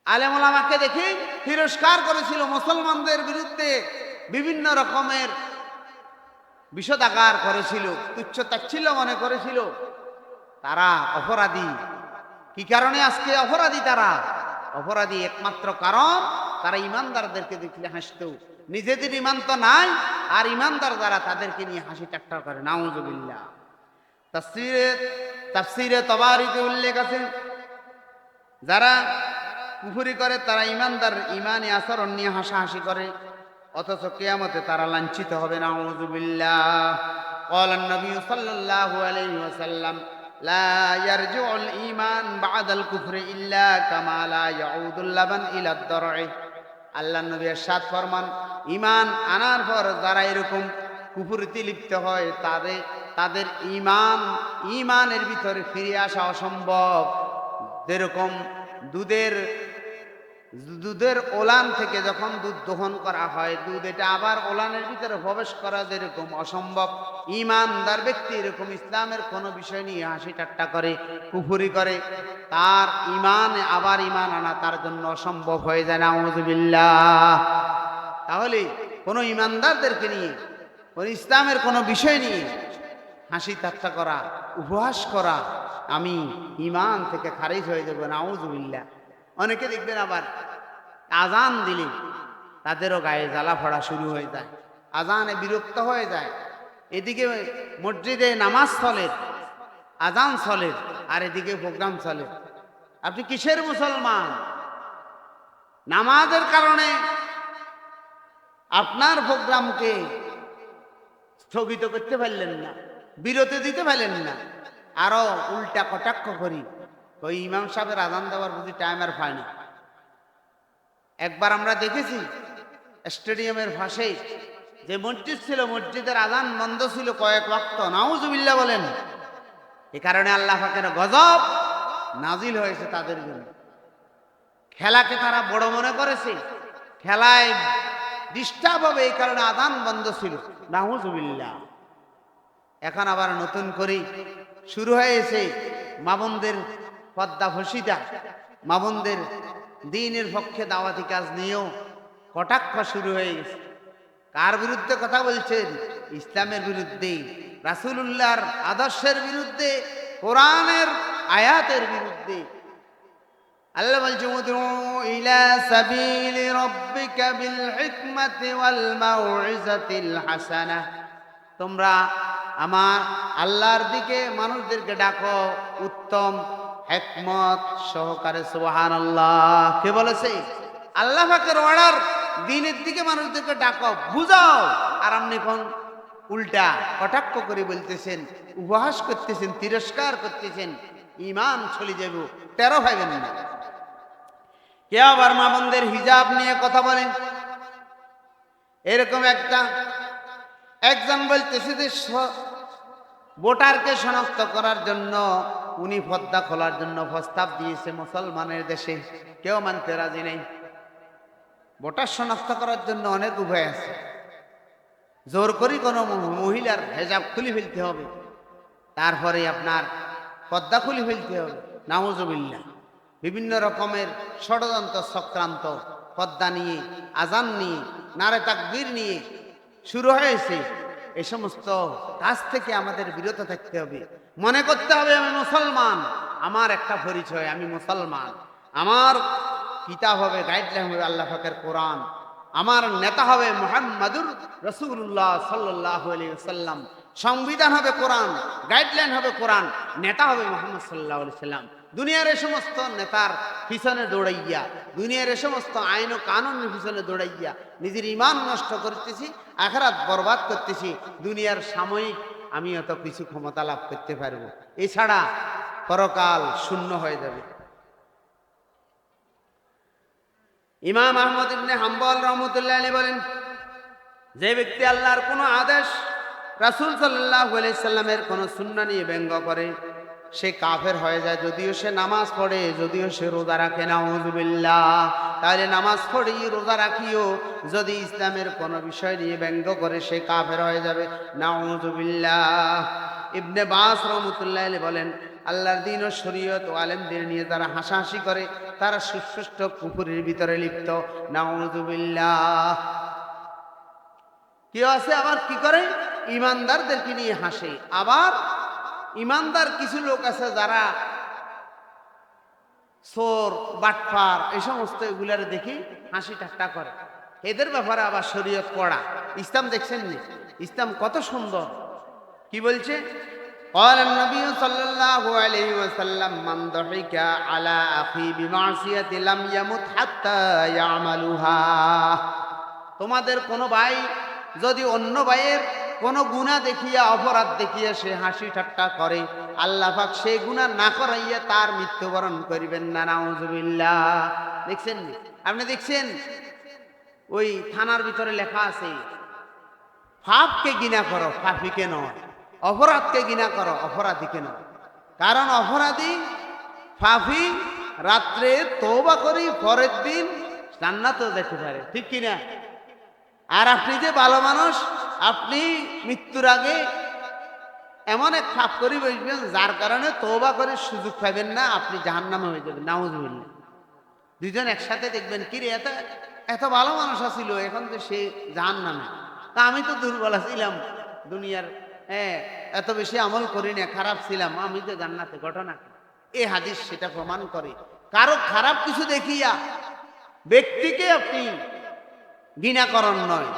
A: আলেম ওলামাকে দেখি তিরস্কার করেছিল, মুসলমানদের বিরুদ্ধে বিভিন্ন রকমের বিষোদাগার করেছিল, তুচ্ছ তাচ্ছিল্য মনে করেছিল। তারা অপরাধী। কি কারণে আজকে অপরাধী? তারা অপরাধী একমাত্র কারণ তারা ঈমানদারদেরকে দেখলে হাসতো। নিজেদের ঈমান তো নাই, আর ঈমানদার যারা তাদেরকে নিয়ে হাসি ঠাট্টা করে। নাউজুবিল্লাহ। তাফসীরে তাবারিতে উল্লেখ আছে, যারা কুফরি করে তারা ঈমানদার ঈমানি আচরণ নিয়ে হাসাহাসি করে, অথচ কিয়ামতে তারা লাঞ্ছিত হবে। নাউযুবিল্লাহ। ক্বালা নবী সাল্লাল্লাহু আলাইহি ওয়াসাল্লাম, লা ইয়ারজিউল ঈমান বা'দাল কুফরি ইল্লা কামা লা ইয়াউদুল লাবান ইলা দার'i। আল্লাহর নবী ইরশাদ ফরমান, ঈমান আনার পর যারা এরকম কুফরিতে লিপ্ত হয়, তাদের ঈমানের ভিতরে ফিরে আসা অসম্ভব। যেরকম দুধের ওলান থেকে যখন দুধ দহন করা হয়, দুধ এটা আবার ওলানের ভিতরে প্রবেশ করা যেরকম অসম্ভব, ঈমানদার ব্যক্তি এরকম ইসলামের কোনো বিষয় নিয়ে হাসি ঠাট্টা করে, কুফরি করে, তার আবার ঈমান আনা তার জন্য অসম্ভব হয়ে যায়। নাউযুবিল্লাহ। তাহলে কোনো ঈমানদারদেরকে নিয়ে, কোন ইসলামের কোনো বিষয় নিয়ে হাসি ঠাট্টা করা, উপহাস করা, আমি ঈমান থেকে খারিজ হয়ে যাব। নাউযুবিল্লাহ। অনেকে দেখবেন আবার আজান দিলে তাদেরও গায়ে জ্বালা ফোড়া শুরু হয়ে যায়, আজানে বিরক্ত হয়ে যায়। এদিকে মসজিদে নামাজ চলে, আজান চলে, আর এদিকে প্রোগ্রাম চলে। আপনি কিসের মুসলমান? নামাজের কারণে আপনার প্রোগ্রামকে স্থগিত করতে পারলেন না, বিরতি দিতে পারলেন না, আরো উল্টা কটাক্ষ করি ওই ইমাম সাহেবের আজান দেওয়ার বুঝি টাইম আর পায় না। একবার আমরা দেখেছি স্টেডিয়ামের পাশে যে মসজিদ ছিল, মসজিদের আজান বন্ধ ছিল কয়েক ওয়াক্ত, নাউজুবিল্লাহ বলেন। এ কারণে আল্লাহ পাকের গজব নাজিল হয়েছে তাদের জন্য। খেলাকে তারা বড় মনে করেছে, খেলায় ডিস্টার্ব হবে এই কারণে আজান বন্ধ ছিল, নাউজুবিল্লাহ। এখন আবার নতুন করে শুরু হয়েছে মা বোনদের পর্দা ফসিতা, মা বোনদের দ্বীনের পক্ষে দাওয়াতি কাজ নিয়েও কটাক্ষ শুরু হয়ে গেছে। কার বিরুদ্ধে কথা বলছেন? ইসলামের বিরুদ্ধে, রাসূলুল্লাহর আদর্শের বিরুদ্ধে, কোরআনের আয়াতের বিরুদ্ধে। আল্লাহ বলছে উদউ ইলা সাবিলি রাব্বিকা বিল হিকমাতি ওয়াল মাউইজাতিল হাসানাহ, তোমরা আমার আল্লাহর দিকে মানুষদেরকে ডাকো উত্তম হিকমত সহকারে। সুবহানাল্লাহ। কে বলেছে? আল্লাহ পাকের অর্ডার, দ্বীনের দিকে মানুষদেরকে ডাকো, বুঝাও। আর আপনি কোন উল্টা কটাক্ষ করে বলতেছেন, উপহাস করতেছেন, তিরস্কার করতেছেন, ঈমান চলে যাব, টেরো পাইবেন না। কে আবার মা বোনদের হিজাব নিয়ে কথা বলেন। এরকম একজন বলতেছে যে ভোটারকে শনাক্ত করার জন্য উনি পর্দা খোলার জন্য প্রস্তাব দিয়েছে মুসলমানের দেশে, কেউ মানতে রাজি নেই। ভোটার শনাক্ত করার জন্য অনেক উপায় আছে, জোর করে কোনো মহিলার হেজাব খুলে ফেলতে হবে, তারপরে আপনার পর্দা খুলে ফেলতে হবে, নাউজুবিল্লাহ। বিভিন্ন রকমের ষড়যন্ত্র চক্রান্ত পর্দা নিয়ে, আজান নিয়ে, নারে তাকবীর নিয়ে শুরু হয়েছে। এই সমস্ত কাজ থেকে আমাদের বিরত থাকতে হবে। মনে করতে হবে আমি মুসলমান, আমার একটা পরিচয়, আমি মুসলমান। আমার কিতাব হবে, গাইডলাইন হবে আল্লাহ পাকের কোরআন। আমার নেতা হবে মুহাম্মাদুর রাসূলুল্লাহ সাল্লাল্লাহু আলাইহি ওয়াসাল্লাম। সংবিধান হবে কোরআন, গাইডলাইন হবে কোরআন, নেতা হবে মুহাম্মদ সাল্লাল্লাহু আলাইহি ওয়াসাল্লাম। দুনিয়ার এই সমস্ত নেতার পিছনে দৌড়াইয়া, দুনিয়ার এই সমস্ত আইন ও কানুনের পিছনে দৌড়াইয়া নিজের ঈমান নষ্ট করতেছি, আখিরাত বরবাদ করতেছি। দুনিয়ার সাময়িক আমি অত কিছু ক্ষমতা লাভ করতে পারবো, এছাড়া পরকাল শূন্য হয়ে যাবে। ইমাম আহমদ ইবনে হাম্বল রাহমাতুল্লাহি আলাইহি বলেন, যে ব্যক্তি আল্লাহর কোনো আদেশ, রাসূল সাল্লাল্লাহু আলাইহি সাল্লামের কোনো সুন্নাহ নিয়ে ব্যঙ্গ করে, সে কাফের হয়ে যায়। যদিও সে নামাজ পড়ে, যদিও সে রোজা রাখে, নাউযুবিল্লাহ। তাহলে নামাজ পড়ি, রোজা রাখিও, যদি ইসলামের কোনো বিষয় নিয়ে ব্যঙ্গ করে সে কাফের হয়ে যাবে, নাউযুবিল্লাহ। ইবনে বাস রাহমাতুল্লাহি আলাইহি বলেন, আল্লাহর দ্বীন ও শরীয়ত ও আলেমদের নিয়ে যারা হাসাহাসি করে তারা সুস্পষ্ট কুফরের ভিতরে লিপ্ত, নাউযুবিল্লাহ। কেউ আছে আবার কি করে, ইমানদারদেরকে নিয়ে হাসে। আবার ইমানদার কিছু লোক আছে যারা চোর, বাটপার, এই সমস্ত এগুলার দেখি হাসি ঠাট্টা করে। এদের ব্যাপারে আবার শরীয়ত কড়া। ইসলাম দেখছেন নি? ইসলাম কত সুন্দর। কি বলছে? قال النبي صلى الله عليه وسلم من ضحك على أخي بمعصية لم يمت حتى يعملها। তোমাদের কোনো ভাই যদি অন্য ভাইয়ের কোনো গুনাহ দেখিয়া, অপরাধ দেখিয়া সে হাসি ঠাট্টা করে, আল্লাহ পাক সেই গুনাহ না করাইয়া তার মৃত্যুবরণ করিবেন না, নাউযুবিল্লাহ। দেখছেন নি? আপনি দেখছেন ওই থানার ভিতরে লেখা আছে, পাপকে ঘৃণা করো, পাপীকে নয়। অপরাধকে ঘৃণা করো, অপরাধীকে নয়। কারণ অপরাধী, পাপী রাত্রে তওবা করি, পরের দিন জান্নাতেও যেতে পারে, ঠিক কিনা? আর আপনি যে ভালো মানুষ, আপনি মৃত্যুর আগে এমন এক পাপ করে বসবেন যার কারণে তওবা করে সুযোগ পাবেন না, আপনি জাহান্নামে হয়ে যাবেন, নাউযুবিল্লাহ। দুইজন একসাথে দেখবেন, কি রে এত ভালো মানুষ আছিল, এখন তো সে জাহান্নামে। তা আমি তো দুর্বল ছিলাম, দুনিয়ার এত বেশি আমল করি না, খারাপ ছিলাম, আমি তো জান্নাতে। ঘটনা এই হাদিস সেটা প্রমাণ করে। কারো খারাপ কিছু দেখিয়া ব্যক্তিকে আপনি ঘৃণা করার নয়,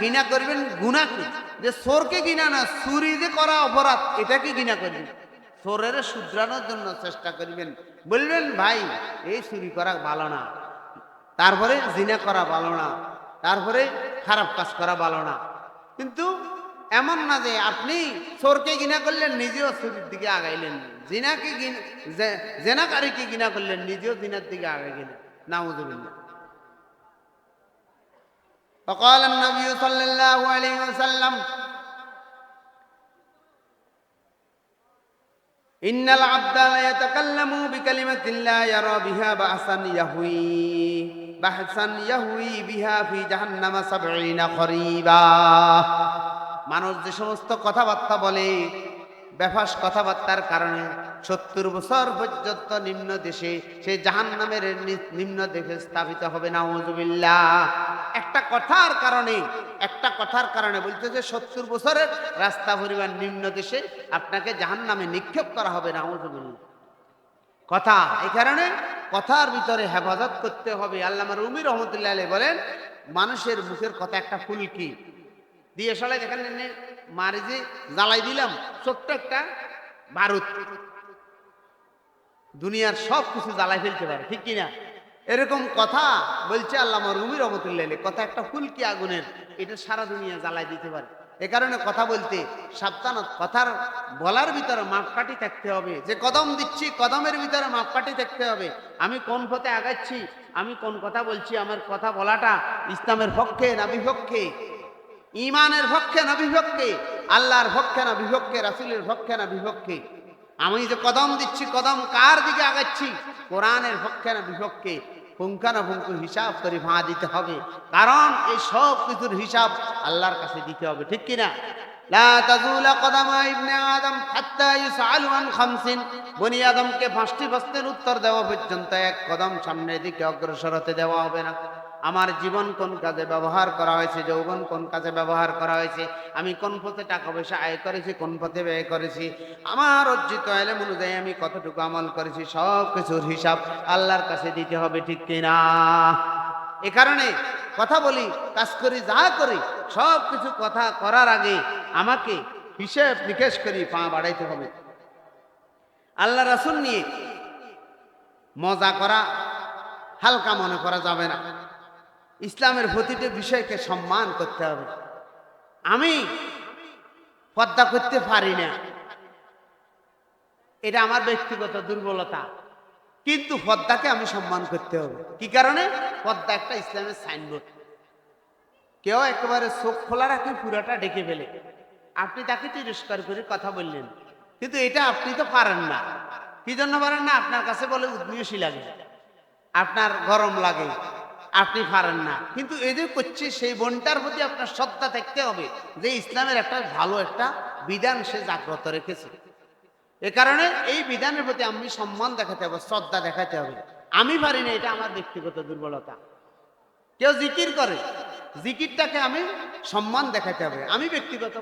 A: ঘৃণা করবেন গুনাহকে। যে চোরকে ঘৃণা না, চুরি যে করা অপরাধ, এটাকে ঘৃণা করবেন। চোরের শুধরানোর জন্য চেষ্টা করবেন, বলবেন ভাই এই চুরি করা ভালো না, তারপরে জিনা করা ভালো না, তারপরে খারাপ কাজ করা ভালো না। কিন্তু এমন না যে আপনি চোরকে ঘৃণা করলেন নিজেও চুরির দিকে আগাইলেন, জেনাকারীকে ঘৃণা করলেন নিজেও জিনার দিকে আগাই গেলেন, নাউযুবিল্লাহ। فقال النبي صلى الله عليه وسلم إن العبد لا يتكلم بكلمة لا يرى بها بحثا يهوي بها في جهنم 70 خريبا। মানুষ যে সমস্ত কথাবার্তা বলে, বেফাস কথাবার্তার কারণে 70 বছর পর্যন্ত নিম্ন দেশে সে জাহান্নামের নিম্ন দেশে স্থাপিত হবে, নাউযুবিল্লাহ। একটা কথার কারণে বলতেছে 70 বছরের রাস্তা পরিমাণ নিম্ন দেশে আপনাকে জাহান্নামে নিক্ষেপ করা হবে, নাউযুবিল্লাহ। কথা, এই কারণে কথার ভিতরে হেফাজত করতে হবে। আল্লামা রুমি রহমতুল্লাহ আলাইহি বলেন, মানুষের মুখের কথা একটা ফুলকি দিয়ে সলাই যেখানে মারি যে জ্বালাই দিলাম, ছোট্ট একটা বারুদ দুনিয়ার সব কিছু জ্বালাই ফেলতে পারে, ঠিক কিনা? এরকম কথা বলছে আল্লামা রুমি রহমতুল্লাহ আলাইহি, কথা একটা ফুলকি আগুনের, এটা সারা দুনিয়া জ্বালাই দিতে পারে। এ কারণে কথা বলতে সাবধান, কথার বলার ভিতরে মাপকাঠি থাকতে হবে। যে কদম দিচ্ছি কদমের ভিতরে মাপকাঠি থাকতে হবে। আমি কোন পথে আগাচ্ছি, আমি কোন কথা বলছি, আমার কথা বলাটা ইসলামের পক্ষে না বিপক্ষে, ইমানের পক্ষে না বিপক্ষে, আল্লাহর পক্ষে না বিপক্ষে, রাসূলের পক্ষে না বিপক্ষে। আমি যে কদম দিচ্ছি কদম কার দিকে আগাচ্ছি, কোরআনের পক্ষে না বিপক্ষে, পুঙ্খানুপুঙ্খ হিসাব করে ভাঁ দিতে হবে। কারণ এই সব কিছুর হিসাব আল্লাহর কাছে দিতে হবে, ঠিক কিনা? লা তাযুলা কদামা ইবনে আদম হাত্তা ইউসআলু আন খামসিন। বনি আদমকে 5টি প্রশ্নের উত্তর দেওয়া পর্যন্ত এক কদম সামনের দিকে অগ্রসর হতে দেওয়া হবে না। আমার জীবন কোন কাজে ব্যবহার করা হয়েছে, যৌবন কোন কাজে ব্যবহার করা হয়েছে, আমি কোন পথে টাকা পয়সা আয় করেছি, কোন পথে ব্যয় করেছি, আমার অর্জিত ইলম অনুযায়ী আমি কতটুকু আমল করেছি, সব কিছুর হিসাব আল্লাহর কাছে দিতে হবে, ঠিক কিনা? এ কারণে কথা বলি, কাজ করি, যা করি, সব কিছু কথা করার আগে আমাকে হিসেব নিকেশ করি পা বাড়াইতে হবে। আল্লাহ রাসূল নিয়ে মজা করা, হালকা মনে করা যাবে না। ইসলামের প্রতিটি বিষয়কে সম্মান করতে হবে। আমি পর্দা করতে পারি না, এটা আমার ব্যক্তিগত দুর্বলতা, কিন্তু পর্দাকে আমি সম্মান করতে হবে। কি কারণে? পর্দা একটা ইসলামের সাইনবোর্ড। কেউ একেবারে চোখ খোলা রাখে, পুরাটা ডেকে ফেলে, আপনি তাকে তিরস্কার করে কথা বললেন, কিন্তু এটা আপনি তো পারেন না। কি জন্য পারেন না? আপনার কাছে বলে উদ্মিয়সী লাগে, আপনার গরম লাগে, আপনি পারেন না। কিন্তু এই যে করছে, সেই বোনটার প্রতি আপনার শ্রদ্ধা থাকতে হবে যে ইসলামের একটা ভালো একটা বিধান সে জাগ্রত রেখেছে। এ কারণে এই বিধানের প্রতি আমি সম্মান দেখাতে হবে, শ্রদ্ধা দেখাতে হবে। আমি পারি না, এটা আমার ব্যক্তিগত দুর্বলতা। কেউ জিকির করে, জিকিরটাকে আমি সম্মান দেখাতে হবে, আমি ব্যক্তিগত